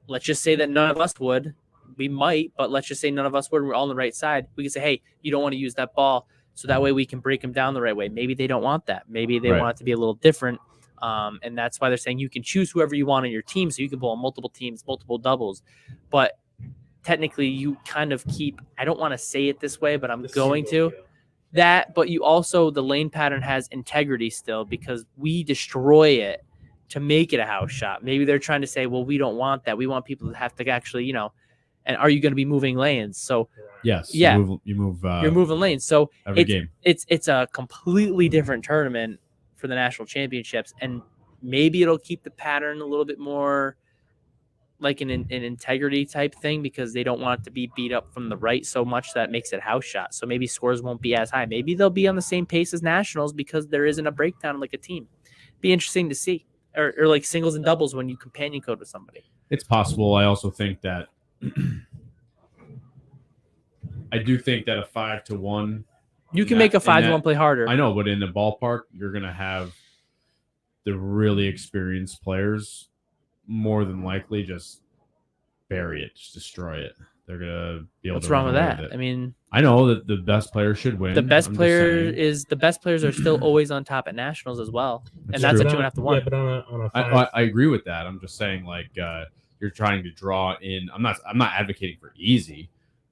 let's just say that none of us would. We might, but let's just say none of us would. We're all on the right side. We can say, hey, you don't want to use that ball. So that way we can break them down the right way. Maybe they don't want that. Maybe they Right. want it to be a little different. And that's why they're saying you can choose whoever you want on your team. So you can bowl on multiple teams, multiple doubles. But technically you kind of keep, I don't want to say it this way, but I'm going to. That, but you also, the lane pattern has integrity still because we destroy it to make it a house shot. Maybe they're trying to say, well, we don't want that. We want people to have to actually, and are you going to be moving lanes? So Yes. Yeah. You move. you're moving lanes. So every game. it's a completely different tournament for the national championships, and maybe it'll keep the pattern a little bit more like an integrity type thing because they don't want it to be beat up from the right so much that makes it house shot. So maybe scores won't be as high. Maybe they'll be on the same pace as nationals because there isn't a breakdown like a team. Be interesting to see, or like singles and doubles when you companion code with somebody. It's possible. I also think that I do think that a 5-1. You can make a 5-1 play harder. I know, but in the ballpark, you're gonna have the really experienced players more than likely just bury it, just destroy it. They're gonna be able What's to wrong run with away that? it. I mean, I know that the best player should win. the best I'm just player saying. the best players are still always on top at nationals as well, and That's that's true. a 2.5-1. Yeah, but on a five, I agree with that. I'm just saying, like, you're trying to draw in. I'm not advocating for easy.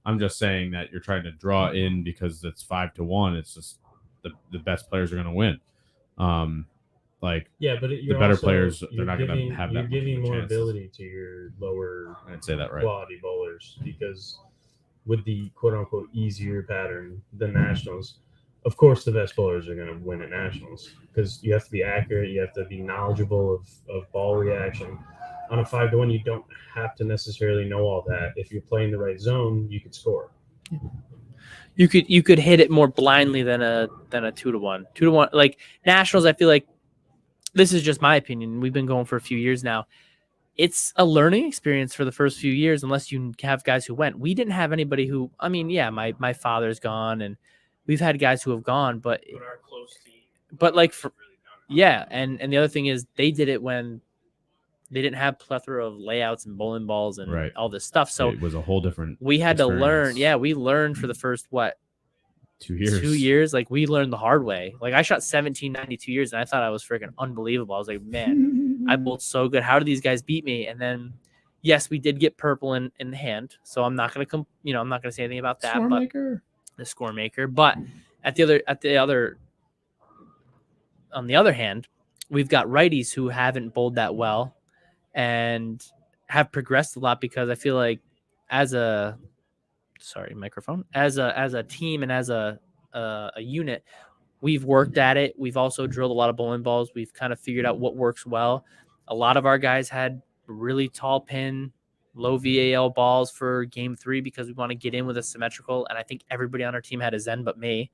I'm just saying that you're trying to draw in because it's 5-1. It's just the best players are going to win. yeah, but the better players, they're not going to have that. You're giving more chances. ability to your lower I'd say that right. quality bowlers because with the quote unquote easier pattern than nationals, of course the best bowlers are going to win at nationals because you have to be accurate, you have to be knowledgeable of ball reaction. On a 5-1, you don't have to necessarily know all that. If you're playing the right zone, you could score. You could hit it more blindly than a 2-1. 2-1, like nationals, I feel like this is just my opinion. We've been going for a few years now. It's a learning experience for the first few years, unless you have guys who went. We didn't have anybody who, I mean, yeah, my father's gone, and we've had guys who have gone, but our close team. But like, yeah, and the other thing is they did it when they didn't have plethora of layouts and bowling balls and Right. all this stuff. So it was a whole different. we had to learn. experience. Yeah, we learned for the first 2 years. 2 years. Like we learned the hard way. Like I shot 1790 2 years, and I thought I was freaking unbelievable. I was like, man, I bowled so good. How do these guys beat me? And then, yes, we did get purple in the hand. So I'm not gonna I'm not gonna say anything about that. But the score maker. But on the other hand, we've got righties who haven't bowled that well and have progressed a lot because I feel like as a team and as a unit, we've worked at it. We've also drilled a lot of bowling balls. We've kind of figured out what works well. A lot of our guys had really tall pin, low VAL balls for game 3 because we want to get in with a symmetrical. And I think everybody on our team had a Zen but me,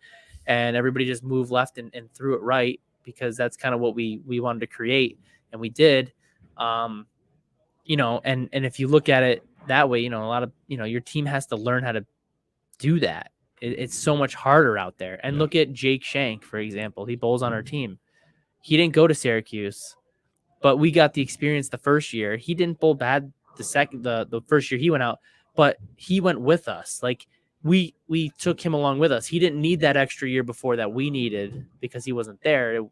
and everybody just moved left and threw it right because that's kind of what we wanted to create, and we did. And if you look at it that way, a lot of your team has to learn how to do that. It's so much harder out there. And look at Jake Shank, for example. He bowls on our team. He didn't go to Syracuse, but we got the experience the first year. He didn't bowl bad the first year he went out, but he went with us. Like we took him along with us. He didn't need that extra year before that we needed because he wasn't there. It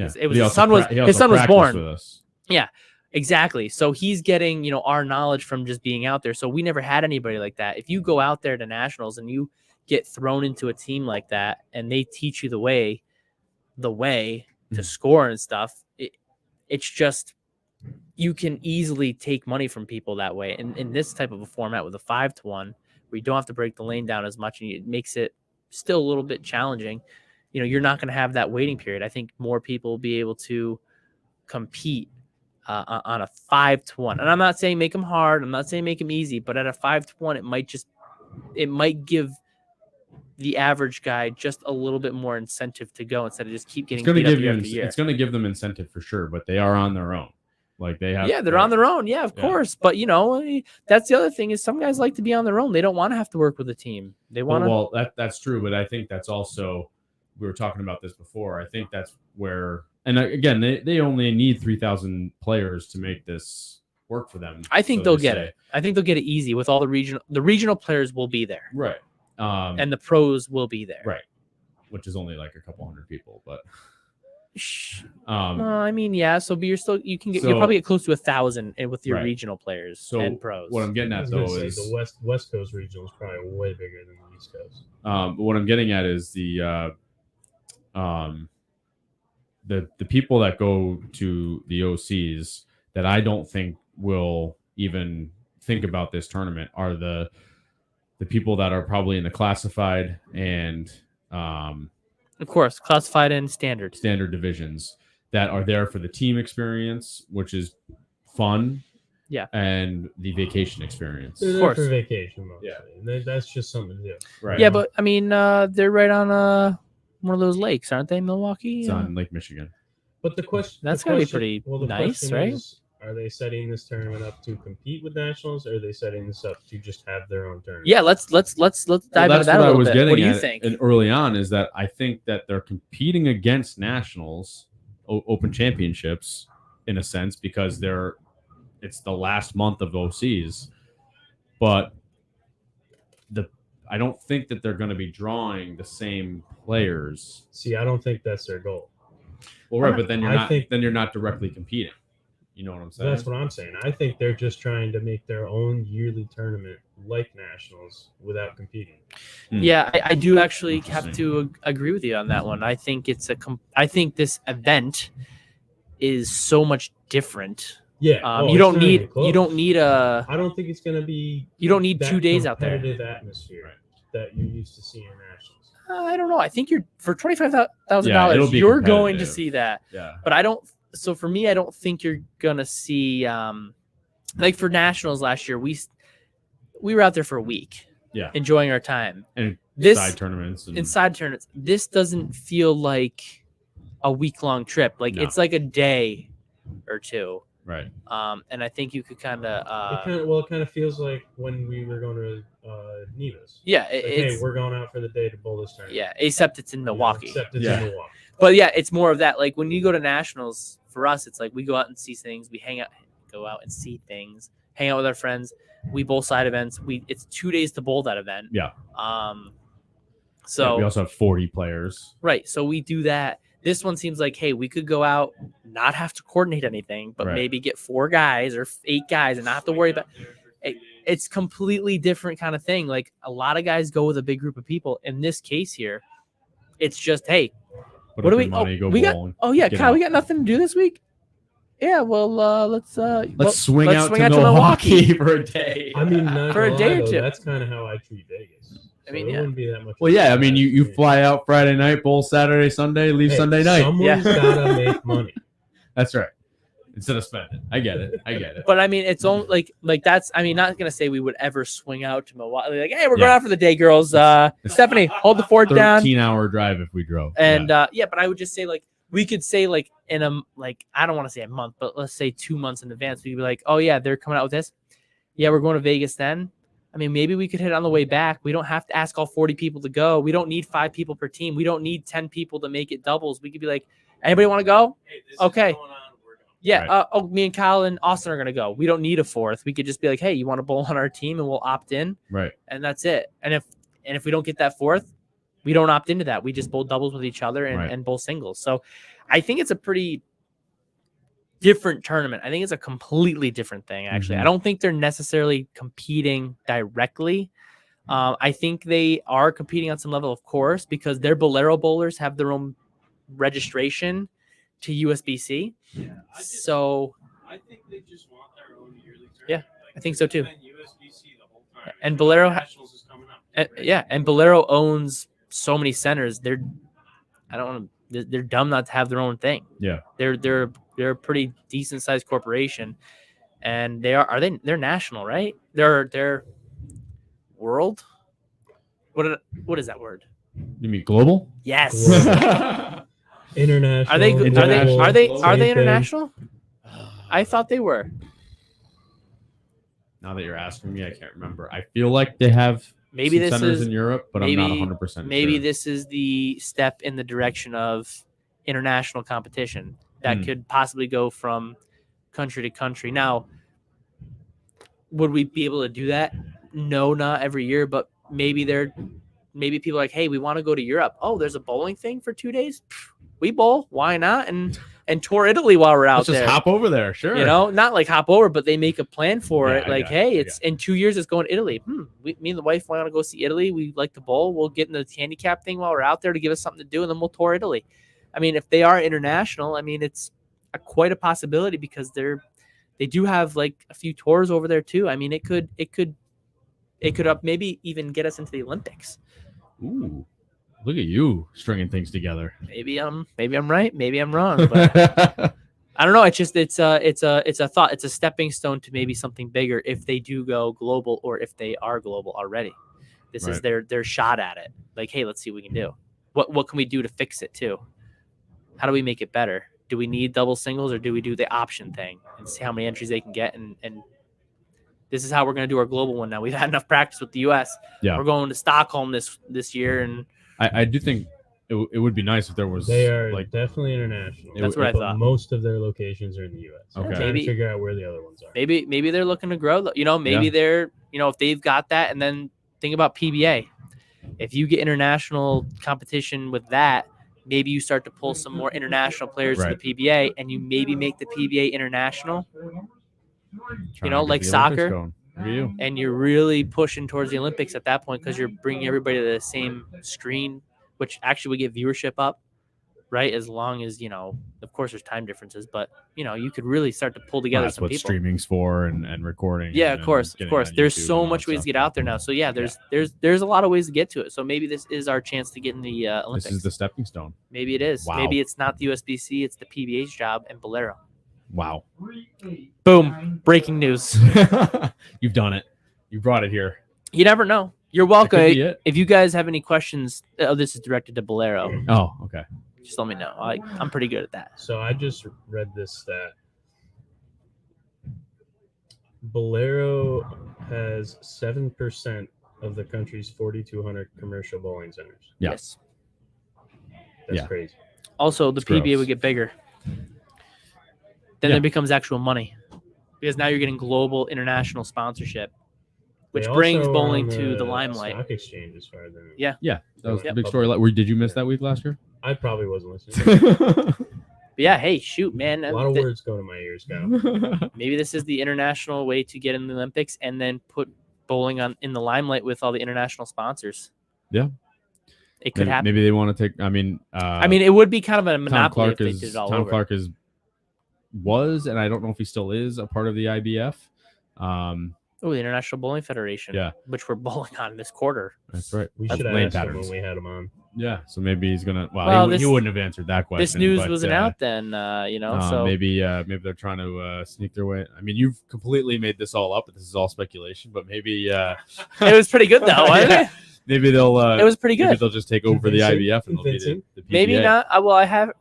was his son was born with us. Yeah, exactly. So he's getting, our knowledge from just being out there. So we never had anybody like that. If you go out there to nationals and you get thrown into a team like that and they teach you the way to score and stuff, it's just you can easily take money from people that way. And in this type of a format with a 5-1, where you don't have to break the lane down as much, and it makes it still a little bit challenging. You're not going to have that waiting period. I think more people will be able to compete on a 5-1. And I'm not saying make them hard. I'm not saying make them easy, but at a 5-1, it might give the average guy just a little bit more incentive to go instead of just keep getting beat up year after year. It's going to give them incentive for sure, but they are on their own. Like they have. Yeah, they're on their own. Yeah, of course. But that's the other thing is some guys like to be on their own. They don't want to have to work with a team. They want to. Well, that's true, but I think that's also, we were talking about this before. I think that's where, and again, they only need 3,000 players to make this work for them. I think they'll get it. I think they'll get it easy with all the regional players will be there. Right. And the pros will be there. Right. Which is only like a couple hundred people, but. I mean, yeah. So, but you probably get close to 1,000 with your regional players and pros. What I'm getting at though is the West Coast regional is probably way bigger than the East Coast. But what I'm getting at is the people that go to the OCs that I don't think will even think about this tournament are the people that are probably in the classified and of course, classified and standard divisions that are there for the team experience, which is fun. Yeah. And the vacation experience. They're there for vacation mostly. Yeah. That's just something to do. Right. Yeah, but I mean, they're right on one of those lakes, aren't they, Milwaukee? It's on Lake Michigan. But the question that's going to be pretty nice, right? Are they setting this tournament up to compete with nationals, or are they setting this up to just have their own tournament? Yeah, let's dive into that a little bit. What do you think? And early on is that I think that they're competing against nationals, open championships, in a sense, because it's the last month of OCs, but I don't think that they're going to be drawing the same players. See, I don't think that's their goal. Well, right, but then you're not directly competing. You know what I'm saying? That's what I'm saying. I think they're just trying to make their own yearly tournament like nationals without competing. Yeah, I do actually have to agree with you on that one. I think I think this event is so much different. Yeah, you don't need a. I don't think it's going to be. You don't need 2 days out there. Competitive atmosphere that you're used to seeing in nationals. I don't know. I think you're for $25,000. You're going to see that. Yeah, but I don't. So for me, I don't think you're gonna see like for nationals last year. We were out there for a week, enjoying our time. And side tournaments. This doesn't feel like a week-long trip. Like it's like a day or two. Right. And I think you could kind of. It kind of feels like when we were going to Neva's. Yeah. Hey, we're going out for the day to bowl this tournament. Yeah, except it's in Milwaukee. In Milwaukee. But yeah, it's more of that. Like when you go to nationals, for us, it's like we go out and see things. We go out and see things, hang out with our friends. We bowl side events. It's 2 days to bowl that event. Yeah. So we also have 40 players. Right. So we do that. This one seems like, hey, we could go out, not have to coordinate anything, but maybe get 4 guys or 8 guys and not have to worry about it. It's completely different kind of thing. Like a lot of guys go with a big group of people. In this case here, it's just, hey, what do we? Kyle, we got nothing to do this week. Yeah, well, let's swing out to Milwaukee for a day. I mean, for a day or two. That's kind of how I treat Vegas. So it wouldn't be that much. Well, yeah, I mean, you fly out Friday night, bowl Saturday, Sunday, leave Sunday night. Someone's gotta make money. That's right. Instead of spending, I get it. But I mean, it's only like that's. I mean, not gonna say we would ever swing out to Milwaukee. Like, hey, we're going out for the day, girls. Stephanie, hold the fort down. 13-hour drive if we drove. And but I would just say like we could say like in a I don't want to say a month, but let's say 2 months in advance. We'd be like, oh yeah, they're coming out with this. Yeah, we're going to Vegas then. I mean, maybe we could hit on the way back. We don't have to ask all 40 people to go. We don't need 5 people per team. We don't need 10 people to make it doubles. We could be like, anybody want to go? Hey, okay. Yeah. Right. Me and Kyle and Austin are going to go. We don't need a 4th. We could just be like, hey, you want to bowl on our team and we'll opt in. Right. And that's it. And if we don't get that 4th, we don't opt into that. We just bowl doubles with each other and bowl singles. So I think it's a pretty different tournament. I think it's a completely different thing, actually. I don't think they're necessarily competing directly. I think they are competing on some level, of course, because their Bolero bowlers have their own registration to USBC. So I think they just want their own yearly tournament. Yeah, I think so too. It's been USBC the whole time. And Bolero Nationals is coming up. Yeah, and Bolero owns so many centers. They're dumb not to have their own thing. Yeah. They're a pretty decent sized corporation, and they're national, right? They're world. What is that word? You mean global? Yes. Global. International. Are they Same thing. international? I thought they were. Now that you're asking me, I can't remember. I feel like they have Maybe some this centers is in Europe, but maybe, I'm not 100% Maybe sure. this is the step in the direction of international competition that could possibly go from country to country. Now, would we be able to do that? No, not every year, but maybe people are like, hey, we want to go to Europe. Oh, there's a bowling thing for 2 days. We bowl. Why not? And tour Italy while we're out Let's just there. hop over there. Sure. You know, not like hop over, but they make a plan for Yeah, it. Like, I hey, it's in 2 years, it's going to Italy. Me and the wife want to go see Italy. We like to bowl. We'll get in the handicap thing while we're out there to give us something to do, and then we'll tour Italy. I mean, if they are international, I mean, it's quite a possibility because they do have like a few tours over there too. I mean, it could up maybe even get us into the Olympics. Ooh, look at you stringing things together. Maybe I'm right. Maybe I'm wrong. But I don't know. It's a thought. It's a stepping stone to maybe something bigger if they do go global or if they are global already. This is their shot at it. Like, hey, let's see what we can do. What can we do to fix it too? How do we make it better? Do we need double singles or do we do the option thing and see how many entries they can get? And this is how we're going to do our global one now. We've had enough practice with the U.S. Yeah. We're going to Stockholm this year. And I do think it would be nice if there was. They are like definitely international. That's what I but thought. Most of their locations are in the U.S. Okay. I'm trying to figure out where the other ones are. maybe they're looking to grow. You know, maybe they're, you know, if they've got that, and then think about PBA. If you get international competition with that, maybe you start to pull some more international players to the PBA, and you maybe make the PBA international. You know, like soccer. And you're really pushing towards the Olympics at that point because you're bringing everybody to the same screen, which actually would get viewership up, right? As long as, you know, of course there's time differences, but, you know, you could really start to pull together that's some what people. Streaming's for and recording. Yeah, and of course. There's YouTube so and much all that ways to stuff. get out there now. So yeah, there's a lot of ways to get to it. So maybe this is our chance to get in the Olympics. This is the stepping stone. Maybe it is. Wow. Maybe it's not the USBC, it's the PBA's job and Bolero. Wow. Boom. Breaking news. You've done it. You brought it here. You never know. You're welcome. That could be it. If you guys have any questions, this is directed to Bolero. Oh, okay. Just let me know. I'm pretty good at that. So I just read this stat. Bolero has 7% of the country's 4,200 commercial bowling centers. Yeah. Yes. That's crazy. Also, the It's PBA gross. would get bigger. Then Yeah. there becomes actual money because now you're getting global international sponsorship, which They brings also are bowling on to the limelight. Stock exchange as far as I know. Yeah. Yeah, that was Yep. the big story. Did you miss that week last year? I probably wasn't listening. But yeah, hey, shoot, man. A lot of words go to my ears, Kyle. Maybe this is the international way to get in the Olympics and then put bowling in the limelight with all the international sponsors. Yeah. It could happen. Maybe they want to take. I mean, it would be kind of a monopoly Tom if they did it all Clark over. was, and I don't know if he still is, a part of the IBF. The International Bowling Federation. Yeah. Which we're bowling on this quarter. That's right. We That's should have lane asked him patterns. when we had him on. Yeah, so maybe he's gonna. Well, he this- wouldn't have answered that question. This news but, wasn't out then, you know. So maybe they're trying to sneak their way. I mean, you've completely made this all up, but this is all speculation. But maybe it was pretty good though, wasn't it? maybe they'll. It was pretty Maybe good. they'll just take over the Convincing. IBF and they'll be Convincing. the PBA. Maybe not.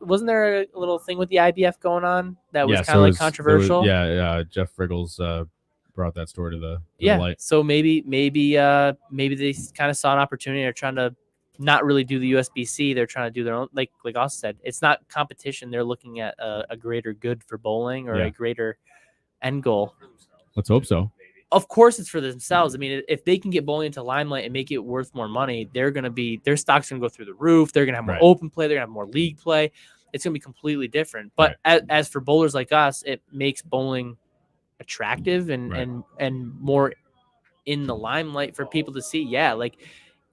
Wasn't there a little thing with the IBF going on that was kind of like controversial? Jeff Friggles brought that story to the light. So maybe they kind of saw an opportunity. They're trying to not really do the USBC. They're trying to do their own. Like Austin said, it's not competition. They're looking at a greater good for bowling or a greater end goal. Let's hope so. Of course, it's for themselves. I mean, if they can get bowling into limelight and make it worth more money, their stock's gonna go through the roof. They're gonna have more open play. They're gonna have more league play. It's gonna be completely different. But as for bowlers like us, it makes bowling attractive and more in the limelight for people to see. Yeah, like,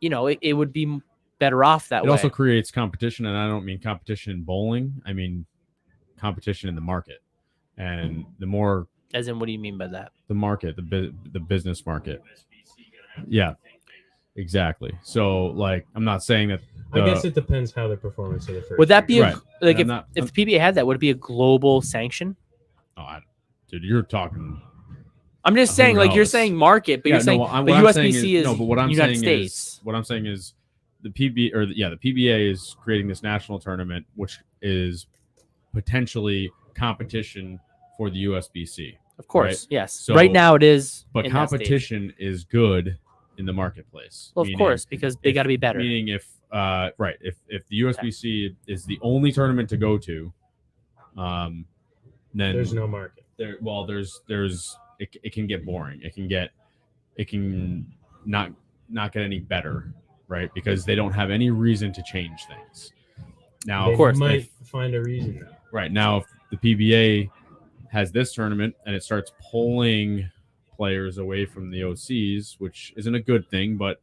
you know, it would be better off that way. It also creates competition, and I don't mean competition in bowling. I mean competition in the market. and the more As in, what do you mean by that? the market, the business market. Yeah, exactly. So like, I'm not saying that. I guess it depends how their performance in the first. Would that be Right. like And if the PBA had that? Would it be a global sanction? Oh, dude, you're talking. I'm just Who saying, like you're knows? saying market, but Yeah, you're saying what the I'm saying USBC is no, but what I'm United saying States. what I'm saying is the the PBA is creating this national tournament, which is potentially competition for the USBC. Of course, right? yes. So- right now it is, But in that stage. competition is good in the marketplace. Well, of course, because they got to be better. Meaning, if if the USBC is the only tournament to go to, then There's no market. it can get boring. It can not get any better, right? Because they don't have any reason to change things. Now, They of course, might find a reason though. right now, if the PBA has this tournament and it starts pulling players away from the OCs, which isn't a good thing, but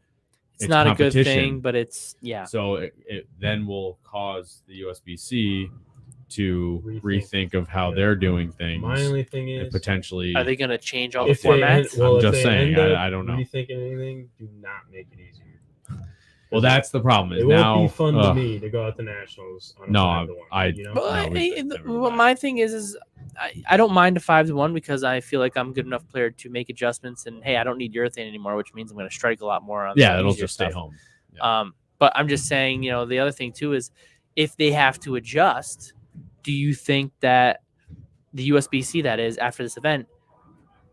it's not a good competition. thing, but it's So it then will cause the USBC to rethink of how they're doing things. My only thing and is, potentially are they going to change all the if they formats? I'm just if they saying, end up I don't know. rethinking anything, do not make it easier. Well, that's the problem. Is It now won't be fun to me to go out to nationals on a No, 5-1. I- you know? Well, No, well, my thing is I don't mind a 5-1 because I feel like I'm a good enough player to make adjustments. And hey, I don't need urethane anymore, which means I'm going to strike a lot more on. yeah, the it'll easier just stay stuff. home. But I'm just saying, the other thing too is if they have to adjust, do you think that the USBC, that is, after this event,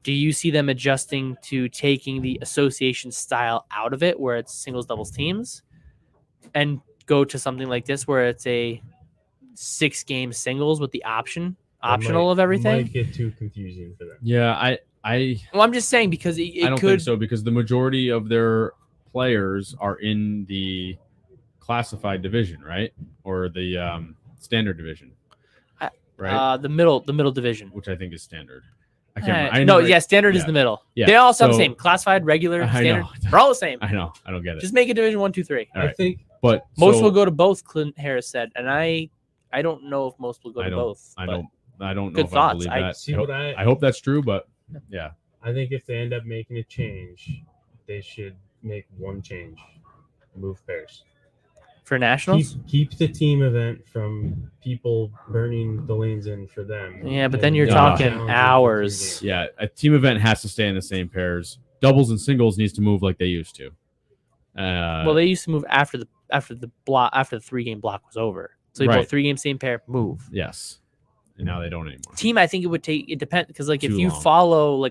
do you see them adjusting to taking the association style out of it, where it's singles, doubles, teams, and go to something like this, where it's a 6-game singles with the optional of everything? Might get too confusing for them. Yeah, Well, I'm just saying because it I don't could. think so, because the majority of their players are in the classified division, right, or the standard division, right? The middle division. Which I think is standard. I can't. Standard is yeah. the middle. Yeah. They all sound the So- same. Classified, regular, I standard. know. They're all the same. I know. I don't get it. Just make a division 1, 2, 3. All I right. think But Most so- will go to both. Clint Harris said, and I don't know if most will go I to don't- both. I but don't. I don't know Good if thoughts. I believe I that. see I what hope, I hope that's true, but yeah. I think if they end up making a change, they should make one change: move pairs. For nationals. Keep the team event from people burning the lanes in for them. Yeah, but then you're No. talking Challenge it for 3 hours. games. Yeah, a team event has to stay in the same pairs. Doubles and singles needs to move like they used to. Well, they used to move after the 3-game block was over. So you Right. both 3-game same pair move. yes, and now they don't anymore. Team, I think it depends because like if Too you long. follow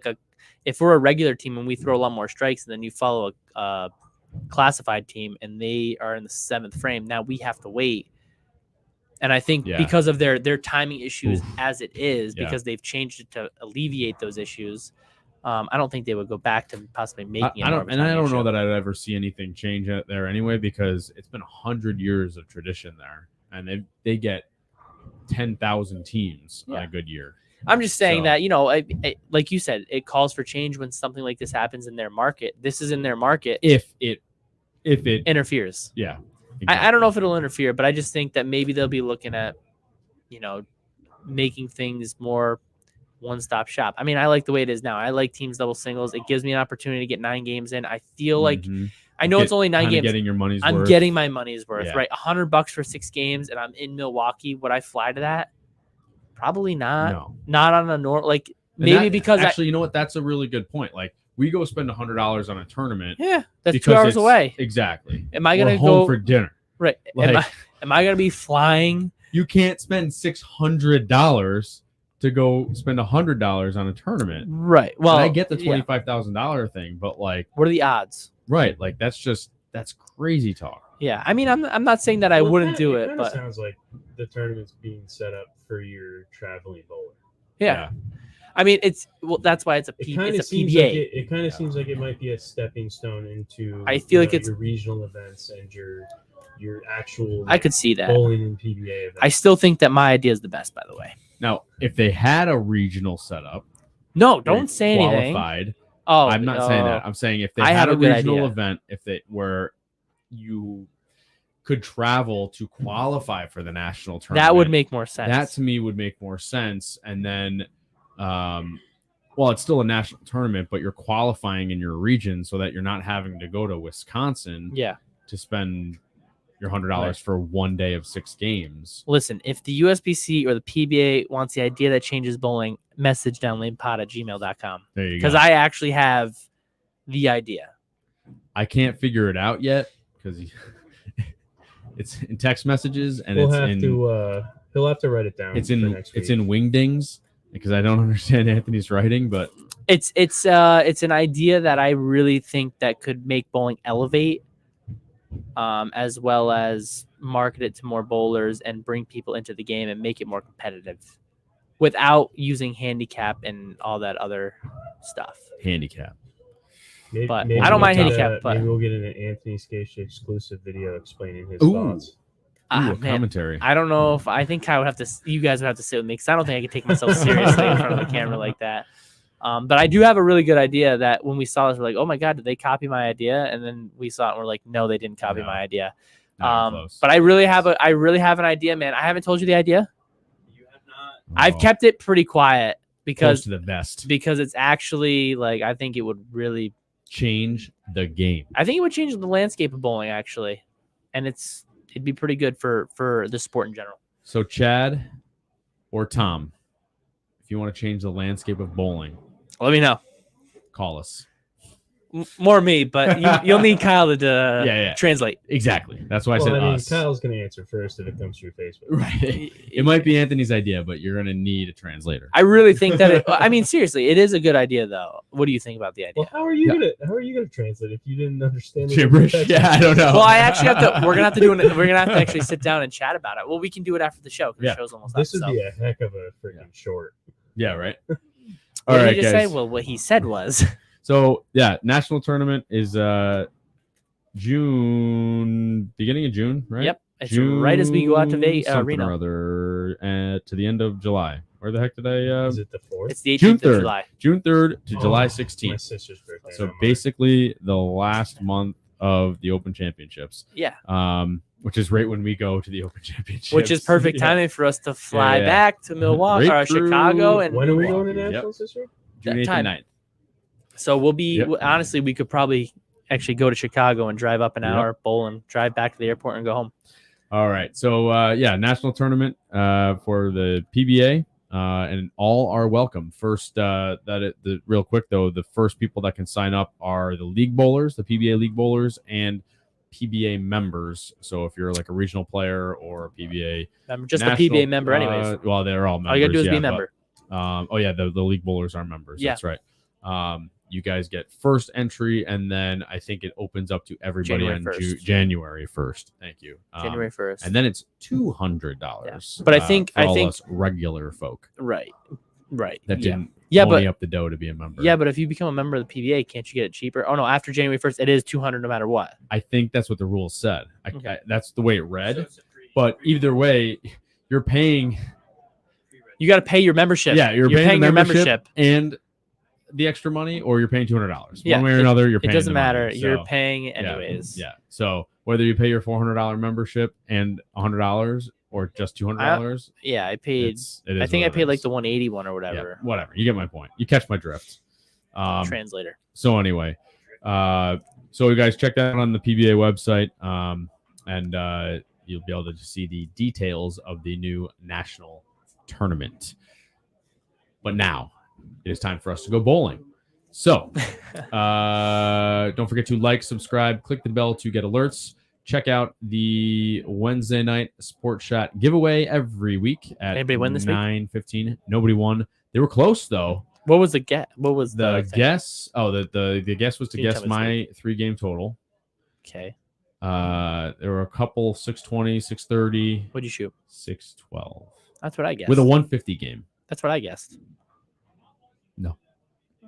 if we're a regular team and we throw a lot more strikes, and then you follow a classified team and they are in the 7th frame, now we have to wait. And I think Yeah. because of their timing issues Oof. as it is, Yeah. because they've changed it to alleviate those issues, I don't think they would go back to possibly making. I don't know that I'd ever see anything change it there anyway, because it's been 100 years of tradition there, and they get 10,000 teams on Yeah. a good year. I'm just saying So- that like you said, it calls for change when something like this happens in their market. This is in their market. If it Interferes. yeah, I don't know if it'll interfere, but I just think that maybe they'll be looking at, making things more one-stop shop. I mean, I like the way it is now. I like teams, double, singles. It gives me an opportunity to get 9 games in. I feel like Mhm. I know it's only 9 Kinda games. Getting your money's I'm worth. getting my money's worth, Yeah. right? $100 for 6 games, and I'm in Milwaukee. Would I fly to that? Probably not. no. Not on a And maybe that- because actually, you know what? That's a really good point. Like, we go spend $100 on a tournament. that's because 2 hours it's- away. Exactly. Am I We're gonna home go for dinner? right? like- Am I gonna be flying? You can't spend $600 to go spend $100 on a tournament. Right. Well, And I get the yeah. $25,000 thing, but like, What are the odds? right? Like, that's crazy talk. Yeah, I mean, I'm not saying that I Well, wouldn't do it it, kinda but sounds like the tournament's being set up for your traveling bowler. yeah. I mean, that's why it's a It kind of seems PBA. like it kind of seems like it might be a stepping stone into. I feel like it's- your regional events and your actual. I could see that. bowling and PBA events. I still think that my idea is the best, by the way. Now, if they had a regional setup, No, where don't you say anything. qualified, Oh, I'm not saying that. no. I'm saying if they I had have a a good regional idea. event, where you could travel to qualify for the national tournament, That would make more sense. that to me would make more sense. And then well, it's still a national tournament, but you're qualifying in your region so that you're not having to go to Wisconsin Yeah. to spend your $100 Right. for one day of 6 games. Listen, if the USBC or the PBA wants the idea that changes bowling, message downlanepod@gmail.com. There you go. Because I actually have the idea. I can't figure it out yet because it's in text messages and We'll it's have in to. He'll have to write it down. it's for in next it's week. in wingdings because I don't understand Anthony's writing, but It's an idea that I really think that could make bowling elevate, as well as market it to more bowlers and bring people into the game and make it more competitive, without using handicap and all that other stuff. handicap. but maybe I don't we'll mind get handicap, but- maybe we'll get an Anthony Scaccia exclusive video explaining his Ooh. thoughts. Ooh, a Man, commentary. I don't know if I think I would have to. You guys would have to sit with me because I don't think I could take myself seriously in front of the camera like that. But I do have a really good idea that when we saw this, we're like, oh my god, did they copy my idea? And then we saw it, and we're like, no, they didn't copy No. my idea. Not close. But I really have an idea, man. I haven't told you the idea. You have not. I've Oh, kept it pretty quiet close because to the best. it's actually like I think it would really Change the game. I think it would change the landscape of bowling actually, and it'd be pretty good for the sport in general. So Chad or Tom, if you want to change the landscape of bowling, Let me know. call us. More me, but you'll need Kyle to Yeah. translate. Exactly. That's why I Well, said I mean, us. Kyle's going to answer first if it comes through Facebook. Right. It might be Anthony's idea, but you're gonna need a translator. I really think that I mean, seriously, it is a good idea, though. What do you think about the idea? Well, how are you Yeah. gonna translate if you didn't understand it? Gibberish. Yeah, I don't know. Well, I actually have to. We're gonna have to actually sit down and chat about it. Well, we can do it after the show because Yeah. the show's almost This up. would So. be a heck of a freaking short. Yeah, right. What All did right, he just guys. say? Well, what he said was So yeah, national tournament is June, beginning of June, right? Yep. It's right as we go out to something Reno. or other, to the end of July. Where the heck did I? Is it the 4th? It's the June 18th of 3rd. July. June 3rd to July My 16th. sister's birthday. So not mine. basically the last month of the Open Championships. Yeah. Which is right when we go to the Open Championships. Which is perfect Yeah. timing for us to fly Yeah. back to Milwaukee Right or through- Chicago, and when are we going to Yep. nationals this year? June that 8th time. and 9th. so we'll be Yep. honestly, we could probably actually go to Chicago and drive up an Yep. hour, bowl, and drive back to the airport and go home. All right. So national tournament for the PBA, and all are welcome. First, real quick though, the first people that can sign up are the league bowlers, the PBA league bowlers, and PBA members. So if you're like a regional player or a PBA, Just national, a PBA member, anyways. well, they're all members. All you gotta do is be yeah, a member. But, the league bowlers are members. Yeah. That's right. You guys get first entry, and then I think it opens up to everybody January on 1st. January 1st. Thank you. January 1st. And then it's $200. Yeah. But I think- for all us regular folk right. that yeah. didn't Yeah, pony but up the dough to be a member. yeah, but if you become a member of the PBA, can't you get it cheaper? Oh no, after January 1st, it is $200 no matter what. I think that's what the rules said. Okay. That's the way it read. So it's a But either way, you're paying. You got to pay your membership. Yeah, you're paying your the membership. and the extra money, or you're paying $200. Yeah, One way or another, you're It paying. doesn't the money. matter. You're So, paying it anyways. Yeah. So whether you pay your $400 membership and $100 or just $200, Yeah, I paid. I think I paid like the 180 one or whatever. Yeah, whatever. You get my point. You catch my drift. Translator. So anyway, so you guys check that out on the PBA website, and you'll be able to see the details of the new national tournament. But now it is time for us to go bowling. So don't forget to like, subscribe, click the bell to get alerts. Check out the Wednesday night Sports Shot giveaway every week at Anybody win this week? 9:15. Nobody won. They were close though. What was the get? What was The thing? guess. Oh, the guess was to Can you guess tell me my 3-game total. Okay. There were a couple 620, 630, What'd you shoot? 612 That's what I guessed. with a 150 game. That's what I guessed. No.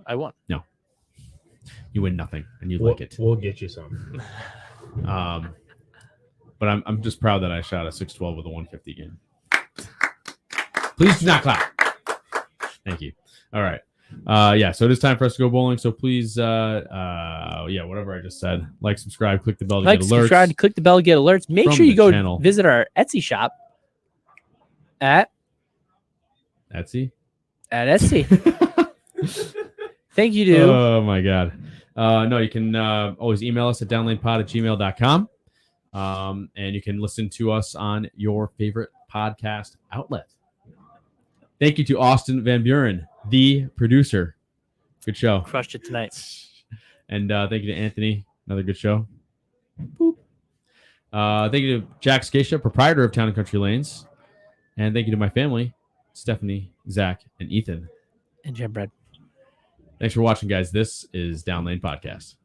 I won. You win nothing, and you like it. We'll get you some. But I'm just proud that I shot a 612 with a 150 game. Please do not clap. Thank you. All right. So it is time for us to go bowling. So please, whatever I just said, like, subscribe, click the bell to Like, get alerts. subscribe, click the bell, get alerts. Make from sure you the go channel. visit our Etsy shop at Etsy. At Etsy. Thank you, dude. Oh my God. No, you can always email us at downlanepod@gmail.com. And you can listen to us on your favorite podcast outlet. Thank you to Austin VanBuren, the producer. Good show. Crushed it tonight. And thank you to Anthony. Another good show. Boop. Thank you to Jack Scaccia, proprietor of Town and Country Lanes. And thank you to my family, Stephanie, Zach, and Ethan. And Jim Bread. Thanks for watching, guys. This is Down Lane Podcast.